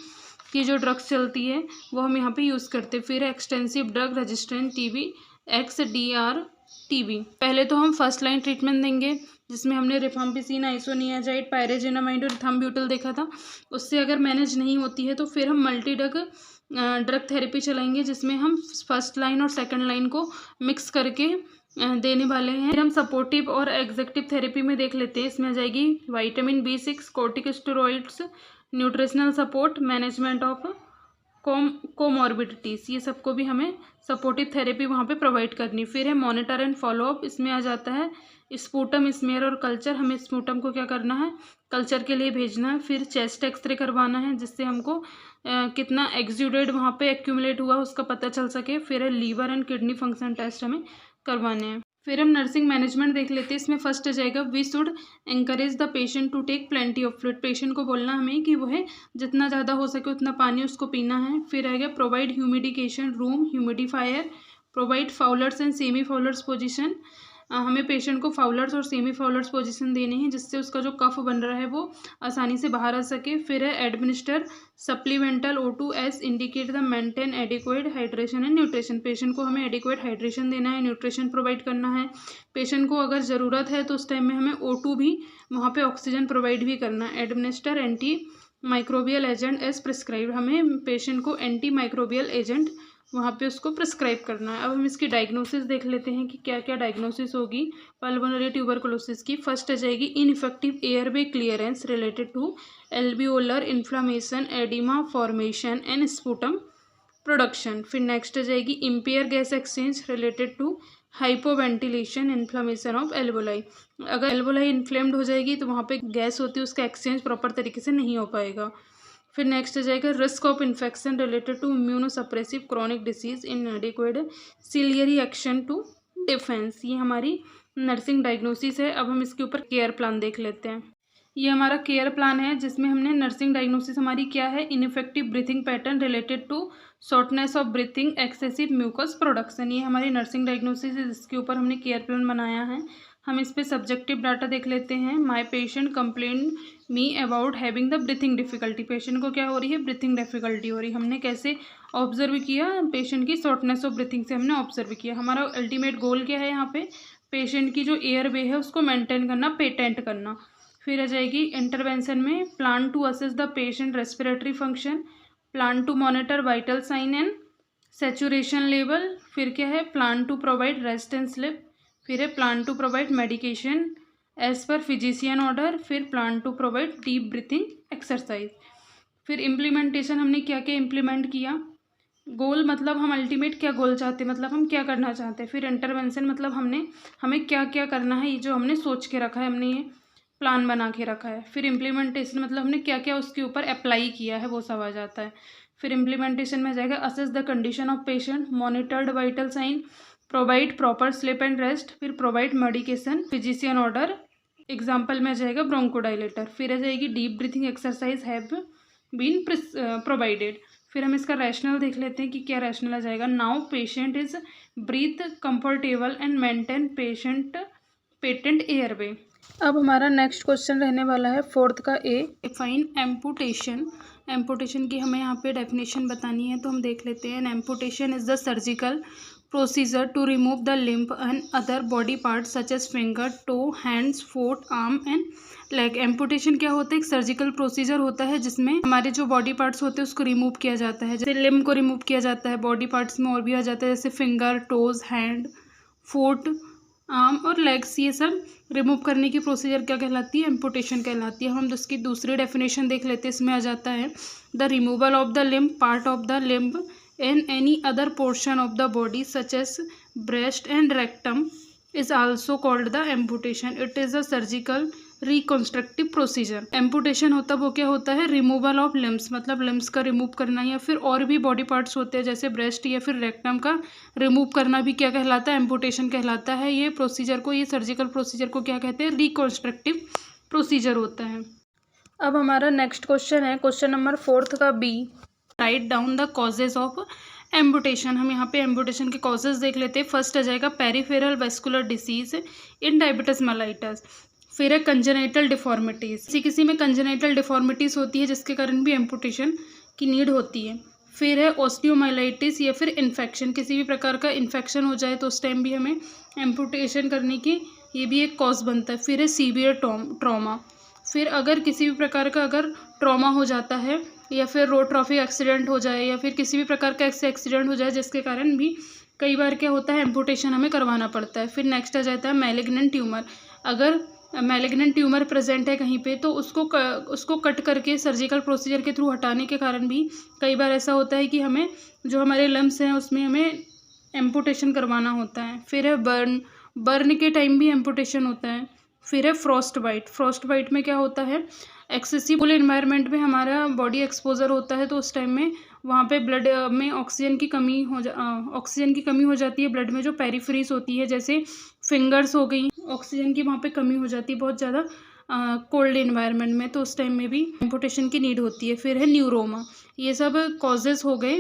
की जो ड्रग्स चलती है वो हम यहाँ पे यूज़ करते हैं। फिर extensive drug resistant TB XDR TB. पहले तो हम फर्स्ट लाइन ट्रीटमेंट देंगे, जिसमें हमने रिफाम्पिसिन, आइसोनियाजाइड, पायरेजिनामाइड और इथाम्ब्यूटल देखा था। उससे अगर मैनेज नहीं होती है तो फिर हम मल्टी ड्रग थेरेपी चलाएंगे, जिसमें हम फर्स्ट लाइन और सेकंड लाइन को मिक्स करके देने वाले हैं। फिर हम सपोर्टिव और एग्जेक्टिव थेरेपी में देख लेते हैं। इसमें आ जाएगी vitamin B6, corticosteroids, nutritional support, management of comorbidities, ये सबको भी हमें सपोर्टिव थेरेपी वहाँ पे प्रोवाइड करनी। फिर है मॉनिटर एंड फॉलोअप। इसमें आ जाता है स्पूटम, स्मेयर और कल्चर। हमें स्पूटम को क्या करना है, कल्चर के लिए भेजना है। फिर चेस्ट एक्सरे करवाना है, जिससे हमको कितना एक्सुडेट वहाँ पे एक्यूमुलेट हुआ उसका पता चल सके। फिर है liver and kidney function test हमें करवाने हैं। फिर हम नर्सिंग मैनेजमेंट देख लेते हैं। इसमें फर्स्ट आ जाएगा we should encourage the patient to take plenty of fluid. Patient को बोलना हमें कि वह जितना ज़्यादा हो सके उतना पानी उसको पीना है। फिर आएगा provide humidification room humidifier, provide Fowler's and semi Fowler's position. हमें पेशेंट को फाउलर्स और सेमी फाउलर्स पोजीशन देने हैं, जिससे उसका जो कफ बन रहा है वो आसानी से बाहर आ सके। फिर है administer supplemental O2 S indicate the maintain adequate hydration and nutrition. Patient को हमें एडिक्वेट हाइड्रेशन देना है, न्यूट्रिशन प्रोवाइड करना है। पेशेंट को अगर ज़रूरत है तो उस टाइम में हमें O2 भी वहाँ पे ऑक्सीजन प्रोवाइड भी करना है। Administer antimicrobial agent as prescribe. हमें पेशेंट को एंटी माइक्रोबियल एजेंट वहाँ पे उसको प्रिस्क्राइब करना है। अब हम इसकी डायग्नोसिस देख लेते हैं कि क्या क्या डायग्नोसिस होगी पल्मोनरी ट्यूबरकुलोसिस की। फर्स्ट आ जाएगी ineffective airway clearance related to alveolar inflammation, edema formation and sputum production. फिर नेक्स्ट आ जाएगी impair gas exchange related to hypoventilation, inflammation of alveoli. अगर एल्वोलाई इन्फ्लेम्ड हो जाएगी तो वहाँ पे गैस होती है, उसका एक्सचेंज प्रॉपर तरीके से नहीं हो पाएगा। फिर नेक्स्ट आ जाएगा risk of infection related to immunosuppressive chronic disease inadequate ciliary action to defense. ये हमारी नर्सिंग डायग्नोसिस है। अब हम इसके ऊपर केयर प्लान देख लेते हैं। ये हमारा केयर प्लान है जिसमें हमने नर्सिंग डायग्नोसिस हमारी क्या है, ineffective breathing pattern related to shortness of breathing, excessive mucus production. ये हमारी नर्सिंग डायग्नोसिस है जिसके ऊपर हमने केयर प्लान बनाया है। हम इस पे सब्जेक्टिव डाटा देख लेते हैं। My patient complain me about having the breathing difficulty. Patient को क्या हो रही है, ब्रीथिंग डिफिकल्टी हो रही है। हमने कैसे ऑब्जर्व किया, पेशेंट की शॉर्टनेस ऑफ ब्रीथिंग से हमने ऑब्जर्व किया। हमारा अल्टीमेट गोल क्या है यहाँ पे, पेशेंट की जो एयर वे है उसको मेंटेन करना, पेटेंट करना। फिर आ जाएगी इंटरवेंशन में plan to assess the patient respiratory function, plan to monitor vital sign and saturation level. फिर क्या है, plan to provide rest and sleep. फिर है plan to provide medication as per physician order. फिर plan to provide deep breathing exercise. फिर implementation हमने क्या क्या इम्प्लीमेंट किया। गोल मतलब हम अल्टीमेट क्या गोल चाहते हैं, मतलब हम क्या करना चाहते हैं। फिर इंटरवेंशन मतलब हमें क्या क्या करना है, ये जो हमने सोच के रखा है, हमने ये प्लान बना के रखा है। फिर इम्प्लीमेंटेशन मतलब हमने क्या क्या उसके ऊपर अप्लाई किया है, वो सब आ जाता है। फिर इम्प्लीमेंटेशन में जाएगा assess the condition of patient, monitored vital sign, provide proper sleep and rest. फिर provide medication, physician order. Example में जाएगा ब्रोंकोडाइलेटर। फिर आ जाएगी deep breathing exercise have been provided. फिर हम इसका रैशनल देख लेते हैं कि क्या रैशनल आ जाएगा। Now patient is breath comfortable and maintain patent airway. अब हमारा नेक्स्ट क्वेश्चन रहने वाला है फोर्थ का ए, डिफाइन एम्पुटेशन। एम्पुटेशन की हमें यहाँ पे डेफिनेशन बतानी है, तो हम देख लेते हैं। Amputation is the surgical procedure to remove the limb and other body parts such as finger, toe, hands, foot, arm and leg. Amputation क्या होता है, एक सर्जिकल प्रोसीजर होता है जिसमें हमारे जो बॉडी पार्ट्स होते हैं उसको रिमूव किया जाता है। जैसे लिम्ब को रिमूव किया जाता है, बॉडी पार्ट्स में और भी आ जाता है जैसे finger, toes, hand, foot, arm और लेग्स। ये सब रिमूव करने की प्रोसीजर क्या कहलाती है, एम्पुटेशन कहलाती है। हम इसकी दूसरी डेफिनेशन देख लेते हैं। इसमें आ जाता है the removal of the limb, part of the limb and any other portion of the body such as breast and rectum is also called the amputation. It is a surgical reconstructive procedure. amputation होता वो क्या होता है, removal of limbs, मतलब limbs का remove करना, या फिर और भी बॉडी पार्ट्स होते हैं जैसे ब्रेस्ट या फिर रेक्टम का रिमूव करना भी क्या कहलाता है, एम्पुटेशन कहलाता है। ये प्रोसीजर को, ये सर्जिकल प्रोसीजर को क्या कहते हैं, रिकॉन्स्ट्रक्टिव प्रोसीजर होता है। अब हमारा नेक्स्ट क्वेश्चन है, क्वेश्चन नंबर फोर्थ का B, write down the causes of amputation. हम यहाँ पे एम्पुटेशन के कॉजेज देख लेते हैं। फर्स्ट आ जाएगा पेरिफेरल वेस्कुलर डिसीज इन डायबिटिस मेलाइटस। फिर है कंजेनाइटल डिफॉर्मिटीज, किसी में कंजेनाइटल डिफॉर्मिटीज होती है जिसके कारण भी एम्पुटेशन की नीड होती है। फिर है ऑस्टियोमाइलाइटिस या फिर इन्फेक्शन, किसी भी प्रकार का इन्फेक्शन हो जाए तो उस टाइम भी हमें एम्पुटेशन करने की ये भी एक कॉज बनता है। फिर है सीवियर ट्रॉमा। फिर अगर किसी भी प्रकार का अगर ट्रॉमा हो जाता है या फिर रोड ट्रैफिक एक्सीडेंट हो जाए या फिर किसी भी प्रकार का एक्सीडेंट हो जाए जिसके कारण भी कई बार क्या होता है, एम्पुटेशन हमें करवाना पड़ता है। फिर नेक्स्ट आ जाता है मैलिग्नेंट ट्यूमर। अगर मैलिग्नेंट ट्यूमर प्रेजेंट है कहीं पे तो उसको कट करके सर्जिकल प्रोसीजर के थ्रू हटाने के कारण भी कई बार ऐसा होता है कि हमें जो हमारे लम्स हैं उसमें हमें एम्पुटेशन करवाना होता है। फिर है बर्न के टाइम भी एम्पुटेशन होता है। फिर है फ्रॉस्ट बाइट में क्या होता है, एक्सेसिव एनवायरनमेंट में हमारा बॉडी एक्सपोजर होता है तो उस टाइम में वहाँ पे ब्लड में ऑक्सीजन की कमी हो जाती है। ब्लड में जो पेरिफेरीज होती है जैसे फिंगर्स हो गई, ऑक्सीजन की वहाँ पे कमी हो जाती है बहुत ज़्यादा कोल्ड एनवायरनमेंट में, तो उस टाइम में भी एम्पुटेशन की नीड होती है। फिर है न्यूरोमा। ये सब कॉजेज हो गए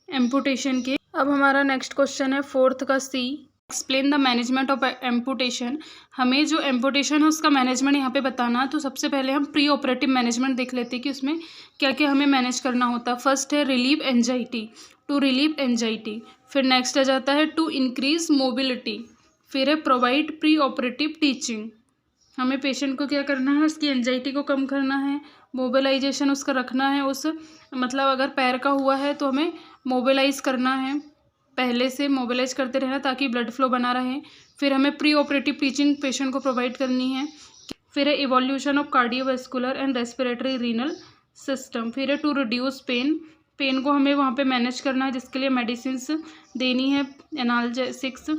एम्पुटेशन के। अब हमारा नेक्स्ट क्वेश्चन है फोर्थ का C, explain the management of amputation. हमें जो एम्पुटेशन है उसका मैनेजमेंट यहाँ पे बताना। तो सबसे पहले हम प्री ऑपरेटिव मैनेजमेंट देख लेते हैं कि उसमें क्या क्या हमें मैनेज करना होता है। फर्स्ट है relieve anxiety, to relieve anxiety. फिर नेक्स्ट आ जाता है टू इंक्रीज मोबिलिटी। फिर है प्रोवाइड प्री ऑपरेटिव टीचिंग। हमें पेशेंट को क्या करना है, उसकी एंजाइटी को कम करना है, मोबिलाइजेशन उसका रखना है। मतलब अगर पैर का हुआ है तो हमें मोबिलाइज करना है, पहले से मोबिलाइज करते रहना ताकि ब्लड फ्लो बना रहे। फिर हमें प्री ऑपरेटिव टीचिंग पेशेंट को प्रोवाइड करनी है। फिर है evolution of cardiovascular and respiratory renal system. फिर है टू रिड्यूस पेन को हमें वहाँ पे मैनेज करना है जिसके लिए मेडिसिन देनी है, एनाल्जेसिक्स।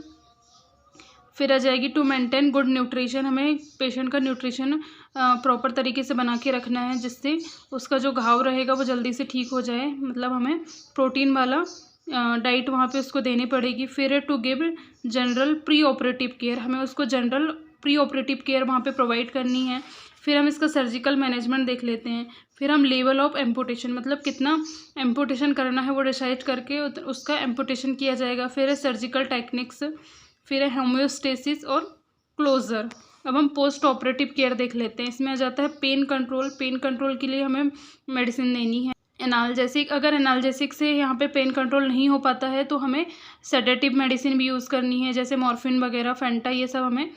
फिर आ जाएगी टू मेंटेन गुड न्यूट्रिशन, हमें पेशेंट का न्यूट्रिशन प्रॉपर तरीके से बना के रखना है जिससे उसका जो घाव रहेगा वो जल्दी से ठीक हो जाए, मतलब हमें प्रोटीन वाला डाइट वहाँ पे उसको देनी पड़ेगी। फिर to give general preoperative care, हमें उसको जनरल प्री ऑपरेटिव केयर वहाँ पे प्रोवाइड करनी है। फिर हम इसका सर्जिकल मैनेजमेंट देख लेते हैं। फिर हम लेवल ऑफ एम्पुटेशन, मतलब कितना एम्पुटेशन करना है वो डिसाइड करके उसका एम्पुटेशन किया जाएगा। फिर है सर्जिकल टेक्निक्स, फिर है होम्योस्टेसिस और क्लोजर। अब हम पोस्ट ऑपरेटिव केयर देख लेते हैं। इसमें आ जाता है पेन कंट्रोल, पेन कंट्रोल के लिए हमें मेडिसिन देनी है। एनाल्जेसिक, अगर एनाल्जेसिक से यहाँ पे पेन कंट्रोल नहीं हो पाता है तो हमें सेडेटिव मेडिसिन भी यूज़ करनी है, जैसे मॉर्फिन वगैरह, फेंटा, ये सब हमें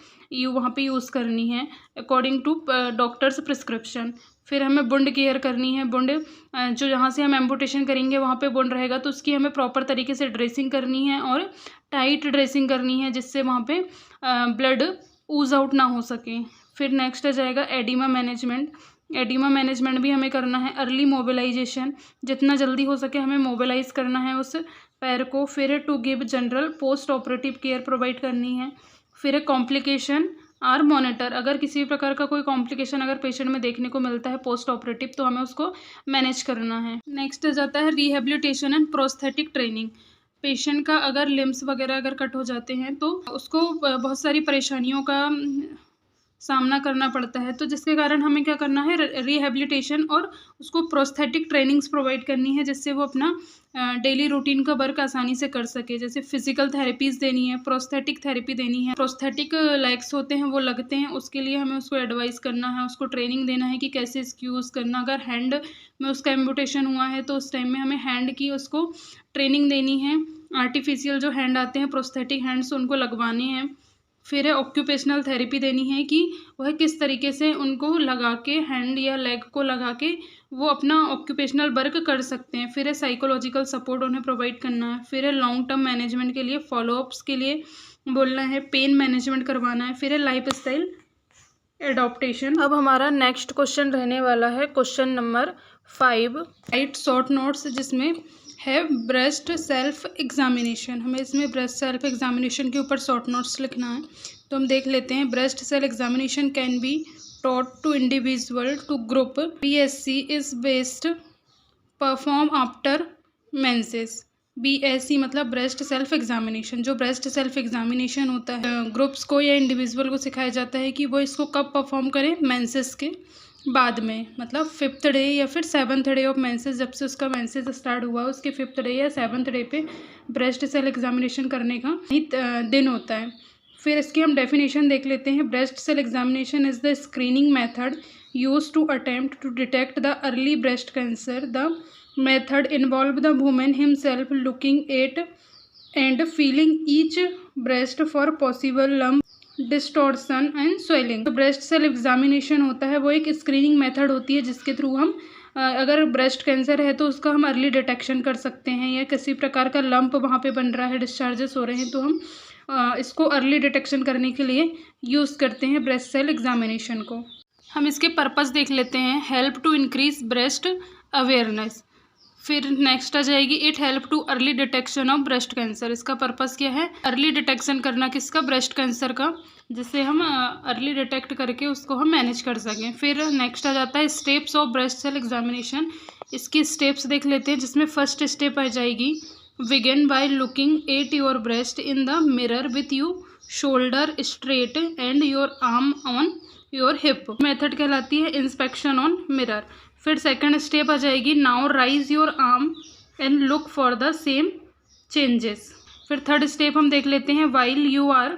वहाँ पे यूज़ करनी है अकॉर्डिंग टू डॉक्टर्स प्रिस्क्रिप्शन। फिर हमें बुंड केयर करनी है। बुंड जो जहाँ से हम एम्पुटेशन करेंगे वहाँ पे बुंड रहेगा तो उसकी हमें प्रॉपर तरीके से ड्रेसिंग करनी है और टाइट ड्रेसिंग करनी है जिससे वहाँ पे ब्लड ऊज आउट ना हो सके। फिर नेक्स्ट आ जाएगा एडिमा मैनेजमेंट। एडिमा मैनेजमेंट भी हमें करना है। अर्ली मोबिलाइजेशन, जितना जल्दी हो सके हमें मोबिलाइज करना है उस पैर को। फिर to give general postoperative care provide करनी है। फिर कॉम्प्लिकेशन आर मॉनिटर, अगर किसी भी प्रकार का कोई कॉम्प्लिकेशन अगर पेशेंट में देखने को मिलता है पोस्ट ऑपरेटिव तो हमें उसको मैनेज करना है। नेक्स्ट आ जाता है rehabilitation and prosthetic training. Patient का अगर लिम्स वगैरह अगर कट हो जाते हैं तो उसको बहुत सारी परेशानियों का सामना करना पड़ता है, तो जिसके कारण हमें क्या करना है, रिहेबिलिटेशन और उसको प्रोस्थेटिक ट्रेनिंग्स प्रोवाइड करनी है जिससे वो अपना डेली रूटीन का वर्क आसानी से कर सके। जैसे फिजिकल थेरेपीज़ देनी है, प्रोस्थेटिक थेरेपी देनी है, प्रोस्थेटिक लेग्स होते हैं वो लगते हैं, उसके लिए हमें उसको एडवाइस करना है, उसको ट्रेनिंग देना है कि कैसे इसकी यूज़ करना। अगर हैंड में उसका एम्पुटेशन हुआ है तो उस टाइम में हमें हैंड की उसको ट्रेनिंग देनी है। आर्टिफिशियल जो हैंड आते हैं प्रोस्थेटिक हैंड्स उनको लगवाने हैं। फिर है ऑक्यूपेशनल थेरेपी देनी है कि वह किस तरीके से उनको लगा के हैंड या लेग को लगा के वो अपना ऑक्यूपेशनल वर्क कर सकते हैं। फिर है साइकोलॉजिकल सपोर्ट उन्हें प्रोवाइड करना है। फिर है लॉन्ग टर्म मैनेजमेंट के लिए, फॉलोअप्स के लिए बोलना है, पेन मैनेजमेंट करवाना है। फिर है लाइफ स्टाइल एडॉप्टेशन। अब हमारा नेक्स्ट क्वेश्चन रहने वाला है question number 5, right short notes, जिसमें है ब्रेस्ट सेल्फ एग्जामिनेशन। हमें इसमें ब्रेस्ट सेल्फ एग्जामिनेशन के ऊपर शॉर्ट नोट्स लिखना है। तो हम देख लेते हैं। Breast self examination can be taught to individual to group. BSc is based perform after menses. BSc मतलब ब्रेस्ट सेल्फ एग्जामिनेशन। जो ब्रेस्ट सेल्फ एग्जामिनेशन होता है ग्रुप्स को या इंडिविजुअल को सिखाया जाता है कि वो इसको कब परफॉर्म करें, मेंसेस के बाद में, मतलब 5th डे या फिर 7th डे ऑफ मेंसेस। जब से उसका मेंसेस स्टार्ट हुआ उसके 5th डे या 7th डे पे ब्रेस्ट सेल एग्जामिनेशन करने का दिन होता है। फिर इसकी हम डेफिनेशन देख लेते हैं। Breast self examination is the screening method use to attempt to detect the early breast cancer. The method involve the women himself looking at and feeling each breast for possible lump, distortion and swelling. तो breast self examination होता है वो एक screening method होती है जिसके through हम अगर ब्रेस्ट कैंसर है तो उसका हम अर्ली डिटेक्शन कर सकते हैं, या किसी प्रकार का लंप वहाँ पे बन रहा है, डिस्चार्जेस हो रहे हैं, तो हम इसको अर्ली डिटेक्शन करने के लिए यूज़ करते हैं ब्रेस्ट सेल एग्जामिनेशन को। हम इसके पर्पस देख लेते हैं। Help to increase breast awareness. फिर नेक्स्ट आ जाएगी it help to early detection of breast cancer. इसका पर्पस क्या है, अर्ली डिटेक्शन करना किसका, ब्रेस्ट कैंसर का, जिससे हम अर्ली डिटेक्ट करके उसको हम मैनेज कर सकें। फिर नेक्स्ट आ जाता है steps of breast self examination. इसकी स्टेप्स देख लेते हैं, जिसमें फर्स्ट स्टेप आ जाएगी begin by looking at your breast in the mirror with you shoulder straight and your arm on your hip. Method कहलाती है इंस्पेक्शन ऑन मिरर। फिर सेकंड स्टेप आ जाएगी now raise your arm and look for the same changes. फिर third step हम देख लेते हैं while you are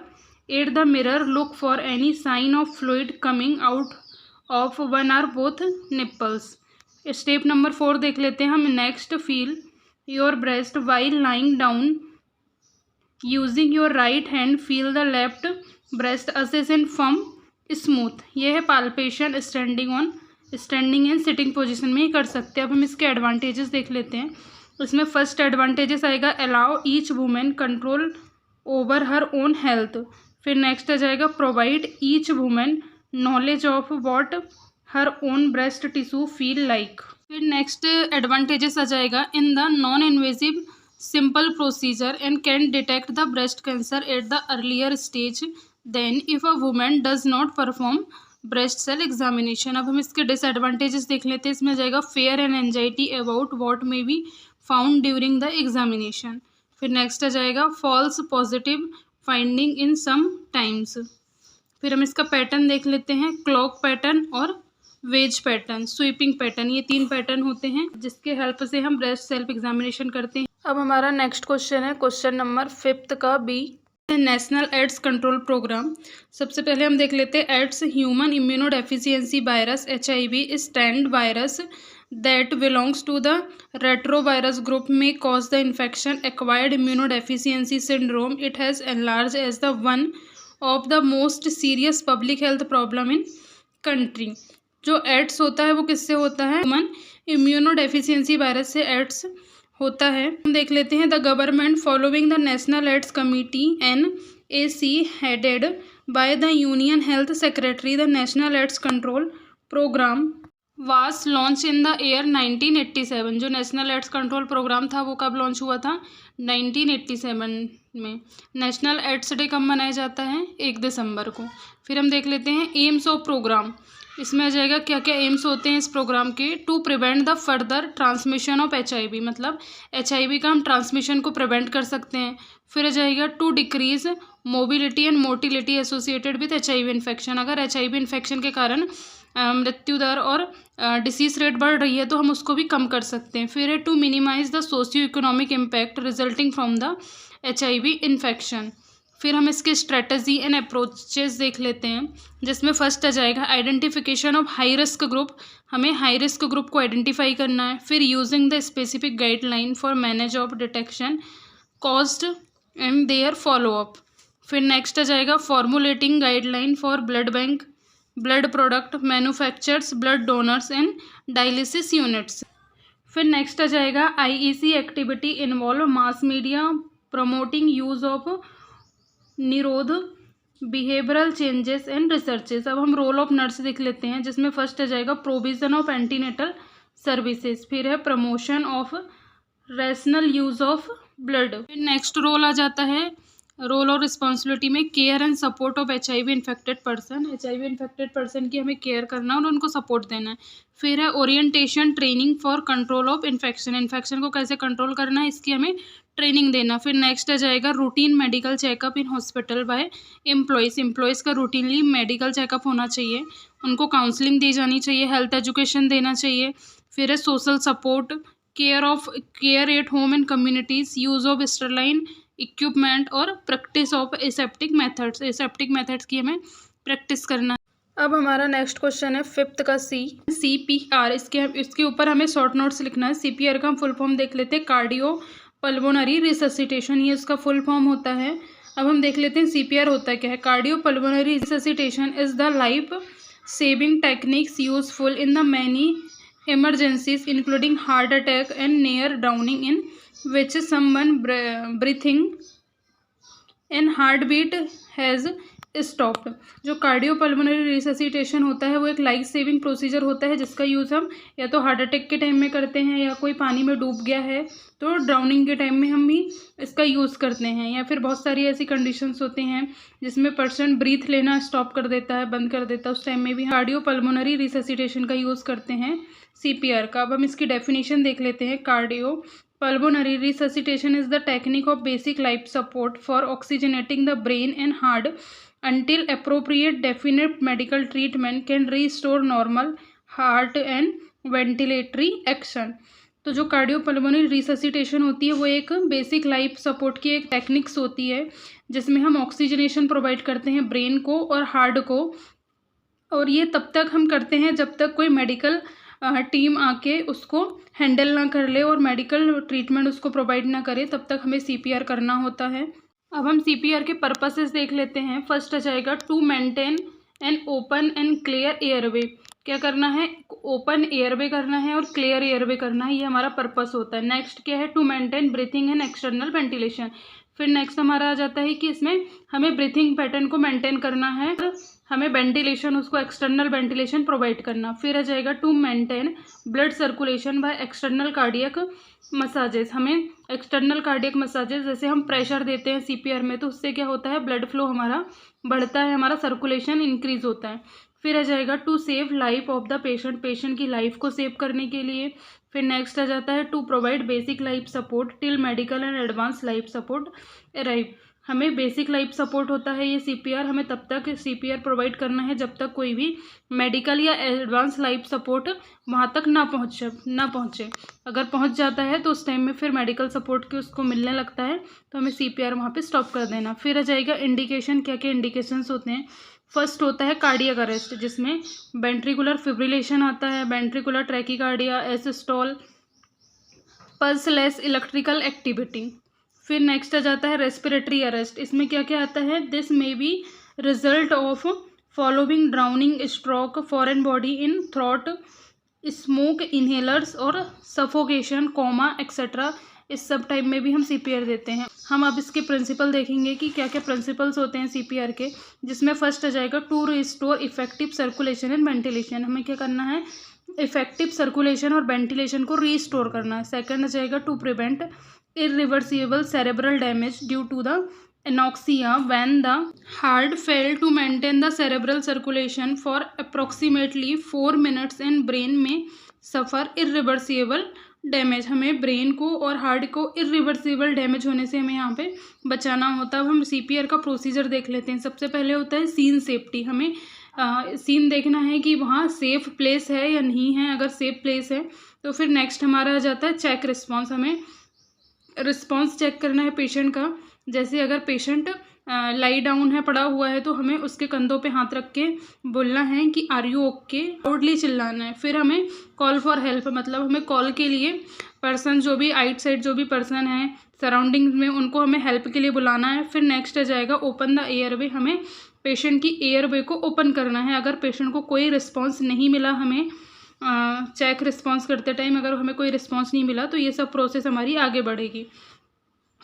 at the mirror look for any sign of fluid coming out of one or both nipples. Step number 4 देख लेते हैं हम। Next feel your breast while lying down using your right hand feel the left breast assess in firm smooth. ये है palpation standing and sitting position में ही कर सकते हैं। अब हम इसके एडवांटेजेस देख लेते हैं। इसमें फर्स्ट एडवांटेजेस आएगा allow each women control over her own health. फिर नेक्स्ट आ जाएगा provide each women knowledge of what her own breast tissue feel like. फिर नेक्स्ट एडवांटेजेस आ जाएगा in the non invasive simple procedure and can detect the breast cancer at the earlier stage than if a women does not perform breast self examination. अब हम इसके disadvantages देख लेते हैं। इसमें जाएगा fear and anxiety about what may be found during the examination. फिर next आ जाएगा false positive finding in some times. फिर हम इसका पैटर्न देख लेते हैं, क्लॉक पैटर्न और वेज पैटर्न, स्वीपिंग पैटर्न, ये 3 पैटर्न होते हैं जिसके हेल्प से हम ब्रेस्ट सेल्फ एग्जामिनेशन करते हैं। अब हमारा नेक्स्ट क्वेश्चन है क्वेश्चन नंबर 5 का B, national AIDS control programme. सबसे पहले हम देख लेते हैं AIDS human immunodeficiency virus HIV stand virus that belongs to the retrovirus group में cause the infection acquired immunodeficiency syndrome. It has enlarge as the one of the most serious public health problem in country. जो AIDS होता है वो किससे होता है? Human immunodeficiency virus से ads होता है। हम देख लेते हैं the government following the national AIDS committee NAC headed by the union health secretary the national AIDS control program was launch in the year 1987। जो नेशनल एड्स कंट्रोल प्रोग्राम था वो कब लॉन्च हुआ था? 1987 में। नेशनल एड्स डे कब मनाया जाता है? 1 दिसंबर को। फिर हम देख लेते हैं एम्स ऑफ प्रोग्राम। इसमें आ जाएगा क्या क्या एम्स होते हैं इस प्रोग्राम के? To prevent the further transmission of HIV, मतलब HIV का हम ट्रांसमिशन को प्रिवेंट कर सकते हैं। फिर आ जाएगा to decrease mobility and motility associated with HIV infection. अगर HIV इन्फेक्शन के कारण मृत्यु दर और डिसीज रेट बढ़ रही है तो हम उसको भी कम कर सकते हैं। फिर है to minimize the socioeconomic impact resulting from the HIV infection. फिर हम इसके स्ट्रेटजी एंड अप्रोचेस देख लेते हैं, जिसमें फर्स्ट आ जाएगा identification of high risk group. हमें हाई रिस्क ग्रुप को आइडेंटिफाई करना है। फिर using the specific guideline for manage of detection cost and their follow up. फिर नेक्स्ट आ जाएगा formulating guideline for blood bank, blood product manufacturers, blood donors and dialysis units. फिर next आ जाएगा IEC activity involve mass media promoting use of Nirodh behavioural changes and researches. अब हम role of nurse देख लेते हैं, जिसमें फर्स्ट आ जाएगा प्रोविजन ऑफ एंटीनेटल सर्विसेज। फिर है promotion of rational use of blood. फिर नेक्स्ट रोल आ जाता है रोल और रिस्पॉन्सिबिलिटी में care and support of HIV infected person. HIV infected person की हमें केयर करना और उनको सपोर्ट देना है। फिर है orientation training for control of infection. Infection को कैसे कंट्रोल करना है इसकी हमें ट्रेनिंग देना। फिर नेक्स्ट आ जाएगा routine medical checkup in hospital by employees का रूटीनली मेडिकल चेकअप होना चाहिए, उनको काउंसलिंग दी जानी चाहिए, हेल्थ एजुकेशन देना चाहिए। फिर है social support, care at home and communities, use of sterile equipment और प्रैक्टिस ऑफ एसेप्टिक मेथड्स की हमें प्रैक्टिस करना है। अब हमारा नेक्स्ट क्वेश्चन है 5th का CPR। इसके ऊपर हमें शॉर्ट नोट्स लिखना है। CPR का हम फुल फॉर्म देख लेते हैं, कार्डियो पल्मोनरी रिससिटेशन, ये इसका फुल फॉर्म होता है। अब हम देख लेते हैं CPR होता क्या है। Cardio pulmonary resuscitation is the life saving techniques useful in the many emergencies including heart attack and near drowning in which someone breathing and heartbeat has stopped। जो कार्डियोपल्मोनरी रिससिटेशन होता है वो एक लाइफ सेविंग प्रोसीजर होता है जिसका use हम या तो हार्ट अटैक के टाइम में करते हैं, या कोई पानी में डूब गया है तो ड्राउनिंग के टाइम में हम भी इसका यूज़ करते हैं, या फिर बहुत सारी ऐसी कंडीशंस होते हैं जिसमें पर्सन ब्रीथ लेना स्टॉप कर देता है, बंद कर देता है, उस टाइम में भी कार्डियोपल्मोनरी रिससिटेशन का यूज़ करते हैं CPR का। अब हम इसकी डेफिनेशन देख लेते हैं। Cardio pulmonary resuscitation is the technique of basic life support for oxygenating the brain and heart until appropriate definite medical treatment can restore normal heart and ventilatory action। तो जो कार्डियोपल्मोनरी रिससिटेशन होती है वो एक basic life support की एक techniques होती है जिसमें हम ऑक्सीजनेशन प्रोवाइड करते हैं ब्रेन को और हार्ट को, और ये तब तक हम करते हैं जब तक कोई मेडिकल टीम आके उसको हैंडल ना कर ले और मेडिकल ट्रीटमेंट उसको प्रोवाइड ना करे, तब तक हमें CPR करना होता है। अब हम CPR के पर्पसेस देख लेते हैं। फर्स्ट आ जाएगा to maintain an open and clear airway. क्या करना है? ओपन एयरवे करना है और क्लियर एयरवे करना है, ये हमारा पर्पस होता है। नेक्स्ट क्या है? To maintain breathing and external ventilation. फिर नेक्स्ट हमारा आ जाता है कि इसमें हमें ब्रीथिंग पैटर्न को मेंटेन करना है, हमें वेंटिलेशन, उसको एक्सटर्नल वेंटिलेशन प्रोवाइड करना। फिर आ जाएगा to maintain blood circulation by external cardiac massages. हमें एक्सटर्नल कार्डियक मसाजेस, जैसे हम प्रेशर देते हैं सीपीआर में, तो उससे क्या होता है, ब्लड फ्लो हमारा बढ़ता है, हमारा सर्कुलेशन इंक्रीज होता है। फिर आ जाएगा to save life of the patient, patient की लाइफ को सेव करने के लिए। फिर नेक्स्ट आ जाता है to provide basic life support till medical and advance life support arrive. हमें बेसिक लाइफ सपोर्ट होता है ये सीपीआर, हमें तब तक सीपीआर प्रोवाइड करना है जब तक कोई भी मेडिकल या एडवांस लाइफ सपोर्ट वहाँ तक ना पहुँचे। अगर पहुँच जाता है तो उस टाइम में फिर मेडिकल सपोर्ट के उसको मिलने लगता है, तो हमें सीपीआर वहाँ पे स्टॉप कर देना। फिर आ जाएगा इंडिकेशन, क्या क्या इंडिकेशंस होते हैं। फर्स्ट होता है कार्डियक अरेस्ट, जिसमें वेंट्रिकुलर फिब्रिलेशन आता है, ventricular tachycardia, asystole, pulseless electrical activity. फिर नेक्स्ट आ जाता है रेस्पिरेटरी अरेस्ट। इसमें क्या क्या आता है, this may be result of following drowning, stroke, foreign body in throat, smoke inhalers और सफोकेशन, कोमा एक्सेट्रा। इस सब टाइम में भी हम सीपीआर देते हैं। हम अब इसके प्रिंसिपल देखेंगे कि क्या क्या प्रिंसिपल्स होते हैं सीपीआर के, जिसमें फर्स्ट आ जाएगा to restore effective circulation and ventilation. हमें क्या करना है, इफेक्टिव सर्कुलेशन और वेंटिलेशन को रीस्टोर करना है। सेकंड आ जाएगा to prevent irreversible cerebral damage due to the anoxia when the heart failed to maintain the cerebral circulation for approximately 4 minutes and brain may suffer irreversible damage. हमें brain को और heart को irreversible damage होने से हमें यहाँ पे बचाना होता है। अब हम सीपीआर का प्रोसीजर देख लेते हैं। सबसे पहले होता है सीन सेफ्टी। हमें सीन देखना है कि वहाँ सेफ प्लेस है या नहीं है। अगर सेफ प्लेस है तो फिर नेक्स्ट हमारा आ जाता है चेक रिस्पॉन्स। हमें रिस्पॉन्स चेक करना है पेशेंट का। जैसे अगर पेशेंट लाई डाउन है, पड़ा हुआ है, तो हमें उसके कंधों पे हाथ रख के बोलना है कि आर यू ओके, लाउडली चिल्लाना है। फिर हमें कॉल फॉर हेल्प, मतलब हमें कॉल के लिए पर्सन, जो भी आउटसाइड जो भी पर्सन है सराउंडिंग्स में, उनको हमें हेल्प के लिए बुलाना है। फिर नेक्स्ट आ जाएगा ओपन द एयरवे। हमें पेशेंट की एयरवे को ओपन करना है। अगर पेशेंट को कोई रिस्पॉन्स नहीं मिला, हमें चेक रिस्पॉन्स करते टाइम अगर हमें कोई रिस्पॉन्स नहीं मिला, तो ये सब प्रोसेस हमारी आगे बढ़ेगी।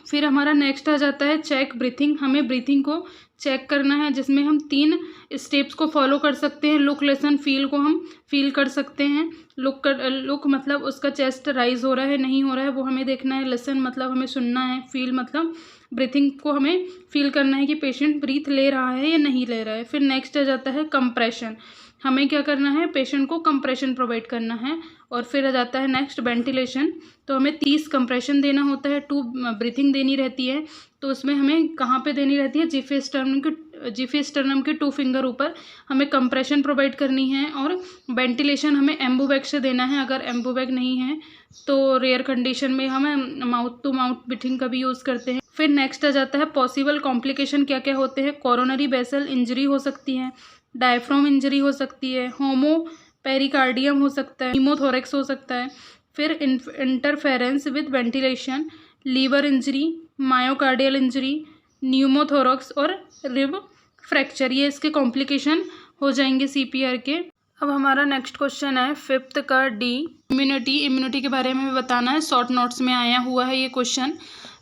फिर हमारा नेक्स्ट आ जाता है चेक ब्रीथिंग। हमें ब्रीथिंग को चेक करना है, जिसमें हम 3 स्टेप्स को फॉलो कर सकते हैं। लुक, लिसन, फील को हम फील कर सकते हैं। लुक मतलब उसका चेस्ट राइज हो रहा है नहीं हो रहा है, वो हमें देखना है। लिसन मतलब हमें सुनना है। फील मतलब ब्रीथिंग को हमें फील करना है कि पेशेंट ब्रीथ ले रहा है या नहीं ले रहा है। फिर नेक्स्ट आ जाता है कंप्रेशन। हमें क्या करना है, पेशेंट को कंप्रेशन प्रोवाइड करना है। और फिर आ जाता है नेक्स्ट वेंटिलेशन। तो हमें 30 कंप्रेशन देना होता है, 2 ब्रीथिंग देनी रहती है। तो उसमें हमें कहाँ पे देनी रहती है, जिफेस्टर्नम के 2 फिंगर ऊपर हमें कंप्रेशन प्रोवाइड करनी है। और वेंटिलेशन हमें एम्बुबैग से देना है। अगर एम्बुबैग नहीं है तो रेयर कंडीशन में हम माउथ टू माउथ ब्रीथिंग का भी यूज़ करते हैं। फिर नेक्स्ट आ जाता है पॉसिबल कॉम्प्लिकेशन क्या क्या होते हैं। कोरोनरी वेसल इंजरी हो सकती है, डायफ्राम इंजरी हो सकती है, होमो पेरिकार्डियम हो सकता है, नीमोथोरेक्स हो सकता है। फिर interference with ventilation, liver injury, myocardial injury, pneumothorax और रिब फ्रैक्चर, ये इसके कॉम्प्लिकेशन हो जाएंगे सीपीआर के। अब हमारा नेक्स्ट क्वेश्चन है 5th का डी, इम्यूनिटी के बारे में बताना है। शॉर्ट नोट्स में आया हुआ है ये क्वेश्चन,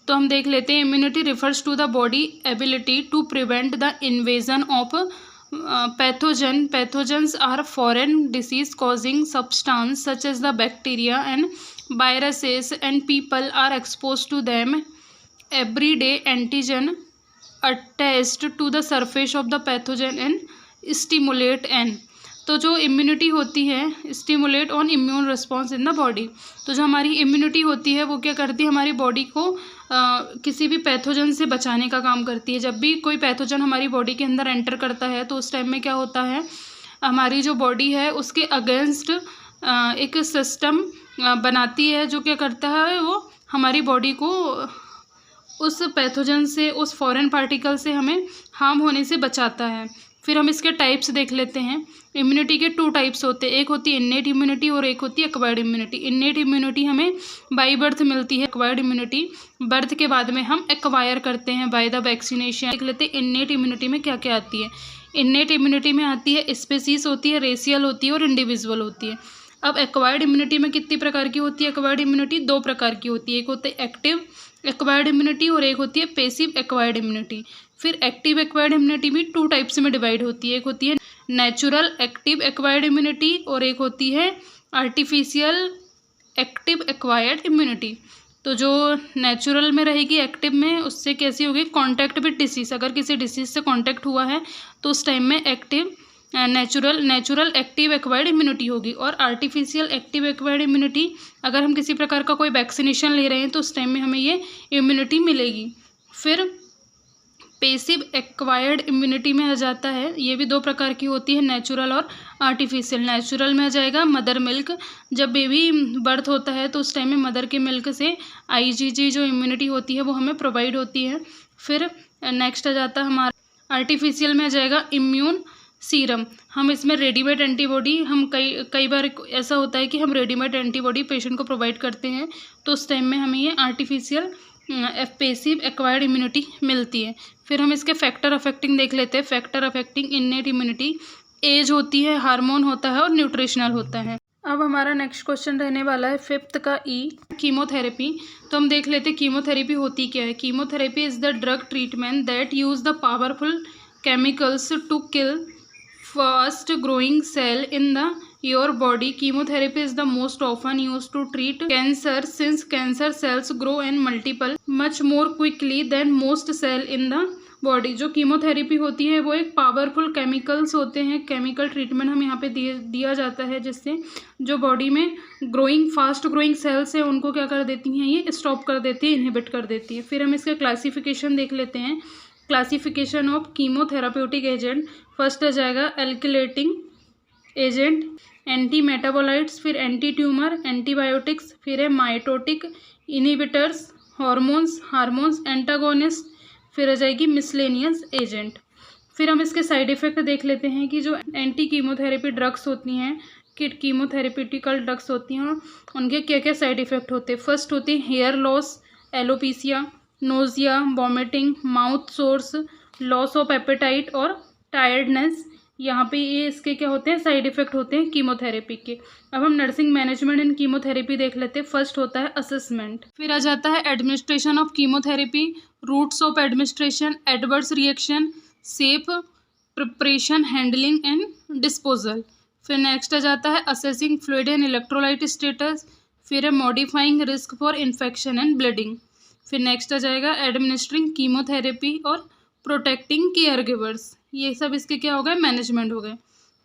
तो हम देख लेते हैं। Immunity refers to the body ability to prevent the invasion of pathogens are foreign disease causing substance such as the bacteria and viruses, and people are exposed to them every day. Antigen attached to the surface of the pathogen and stimulate and, तो जो immunity होती है, stimulate on immune response in the body. तो जो हमारी immunity होती है वो क्या करती है, हमारी बॉडी को किसी भी पैथोजन से बचाने का काम करती है। जब भी कोई पैथोजन हमारी बॉडी के अंदर एंटर करता है तो उस टाइम में क्या होता है, हमारी जो बॉडी है उसके अगेंस्ट एक सिस्टम बनाती है, जो क्या करता है, वो हमारी बॉडी को उस पैथोजन से, उस फॉरेन पार्टिकल से हमें हार्म होने से बचाता है। फिर हम इसके टाइप्स देख लेते हैं। इम्यूनिटी के 2 टाइप्स होते हैं, एक होती है इन्नेट इम्यूनिटी और एक होती है एक्वायर्ड इम्यूनिटी। इन्नेट इम्यूनिटी हमें बाई बर्थ मिलती है, एक्वायर्ड इम्यूनिटी बर्थ के बाद में हम एक्वायर करते हैं बाय द वैक्सीनेशन। देख लेते हैं इन्नेट इम्यूनिटी में क्या क्या आती है। इन्नेट इम्यूनिटी में आती है स्पेसीज होती है, रेशियल होती है और इंडिविजुअल होती है। अब एक्वायर्ड इम्यूनिटी में कितनी प्रकार की होती है, एक्वायर्ड इम्यूनिटी 2 प्रकार की होती है। एक होती है एक्टिव एक्वायर्ड इम्यूनिटी और एक होती है पैसिव एक्वायर्ड इम्यूनिटी। फिर एक्टिव एक्वायर्ड इम्यूनिटी भी 2 टाइप्स में डिवाइड होती है। एक होती है नेचुरल एक्टिव एक्वायर्ड इम्यूनिटी और एक होती है आर्टिफिशियल एक्टिव एक्वायर्ड इम्यूनिटी। तो जो नेचुरल में रहेगी एक्टिव में, उससे कैसी होगी, कांटेक्ट विद डिसीज़, अगर किसी डिसीज़ से कांटेक्ट हुआ है तो उस टाइम में active natural active acquired immunity होगी। और आर्टिफिशियल एक्टिव एक्वायर्ड इम्यूनिटी, अगर हम किसी प्रकार का कोई वैक्सीनेशन ले रहे हैं तो उस टाइम में हमें ये इम्यूनिटी मिलेगी। फिर पैसिव एक्वायर्ड इम्यूनिटी में आ जाता है, ये भी 2 प्रकार की होती है, नेचुरल और आर्टिफिशियल। नेचुरल में आ जाएगा मदर मिल्क, जब बेबी बर्थ होता है तो उस टाइम में मदर के मिल्क से आईजीजी जो इम्यूनिटी होती है वो हमें प्रोवाइड होती है। फिर नेक्स्ट आ जाता है हमारा आर्टिफिशियल में आ जाएगा इम्यून सीरम। हम इसमें रेडीमेड एंटीबॉडी, हम कई बार ऐसा होता है कि हम रेडीमेड एंटीबॉडी पेशेंट को प्रोवाइड करते हैं, तो उस टाइम में हमें ये आर्टिफिशियल पैसिव एक्वायर्ड इम्यूनिटी मिलती है। फिर हम इसके फैक्टर अफेक्टिंग देख लेते हैं। Factor affecting innate immunity, age होती है, हार्मोन होता है और न्यूट्रिशनल होता है। अब हमारा नेक्स्ट क्वेश्चन रहने वाला है 5th का ई, कीमोथेरेपी। तो हम देख लेते हैं कीमोथेरेपी होती क्या है। Chemotherapy is the drug treatment that use the powerful chemicals to kill fast growing cell in the your body. Chemotherapy is the most often used to treat cancer since cancer cells grow and multiple much more quickly than most cell in the body. जो chemotherapy होती है वो एक powerful chemicals होते हैं, chemical treatment हम यहाँ पे दिया जाता है, जिससे जो बॉडी में फास्ट ग्रोइंग सेल्स है उनको क्या कर देती हैं, ये स्टॉप कर देती है, इनहिबिट कर देती है। फिर हम इसका क्लासिफिकेशन देख लेते हैं। Classification of chemotherapeutic agent, first आ जाएगा एल्किलेटिंग एजेंट, एंटी मेटाबोलाइट्स, फिर एंटी ट्यूमर, एंटीबायोटिक्स, फिर है माइटोटिक इनहिबिटर्स, हार्मोन्स एंटागोनिस्ट, फिर आ जाएगी मिसलेनियस एजेंट। फिर हम इसके साइड इफ़ेक्ट देख लेते हैं कि जो एंटी कीमोथेरेपी ड्रग्स होती हैं, किट कीमोथेरेपिटिकल ड्रग्स होती हैं, उनके क्या क्या साइड इफ़ेक्ट होते हैं। फर्स्ट होती है hair loss, alopecia, nausea, vomiting, mouth sores, loss of appetite और टायर्डनेस। यहाँ पे ये इसके क्या होते हैं, साइड इफ़ेक्ट होते हैं कीमोथेरेपी के। अब हम नर्सिंग मैनेजमेंट इन कीमोथेरेपी देख लेते हैं। फर्स्ट होता है असेसमेंट, फिर आ जाता है administration of chemotherapy, routes of administration, adverse reaction, safe preparation, handling and disposal. फिर नेक्स्ट आ जाता है assessing fluid and electrolyte status, फिर है modifying risk for infection and bleeding. फिर नेक्स्ट आ जाएगा एडमिनिस्ट्रिंग कीमोथेरेपी और प्रोटेक्टिंग केयर गिवर्स। ये सब इसके क्या हो गए, मैनेजमेंट हो गए,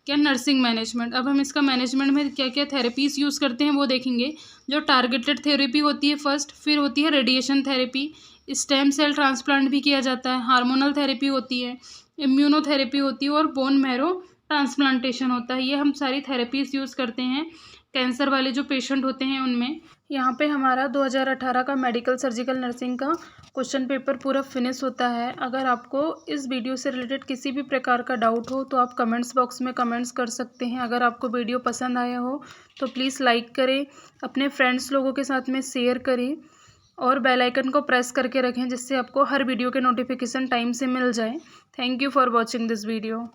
क्या नर्सिंग मैनेजमेंट। अब हम इसका मैनेजमेंट में क्या क्या थेरेपीज़ यूज़ करते हैं वो देखेंगे। जो टारगेटेड थेरेपी होती है फर्स्ट, फिर होती है radiation therapy, stem cell transplant भी किया जाता है, हार्मोनल थेरेपी होती है, इम्यूनोथेरेपी होती है और बोन मैरो ट्रांसप्लांटेशन होता है। ये हम सारी थेरेपीज़ यूज़ करते हैं कैंसर वाले जो पेशेंट होते हैं उनमें। यहाँ पे हमारा 2018 का मेडिकल सर्जिकल नर्सिंग का क्वेश्चन पेपर पूरा फिनिश होता है। अगर आपको इस वीडियो से रिलेटेड किसी भी प्रकार का डाउट हो तो आप कमेंट्स बॉक्स में कमेंट्स कर सकते हैं। अगर आपको वीडियो पसंद आया हो तो प्लीज़ लाइक करें, अपने फ्रेंड्स लोगों के साथ में शेयर करें और बेल आइकन को प्रेस करके रखें, जिससे आपको हर वीडियो के नोटिफिकेशन टाइम से मिल जाए। Thank you for watching this video.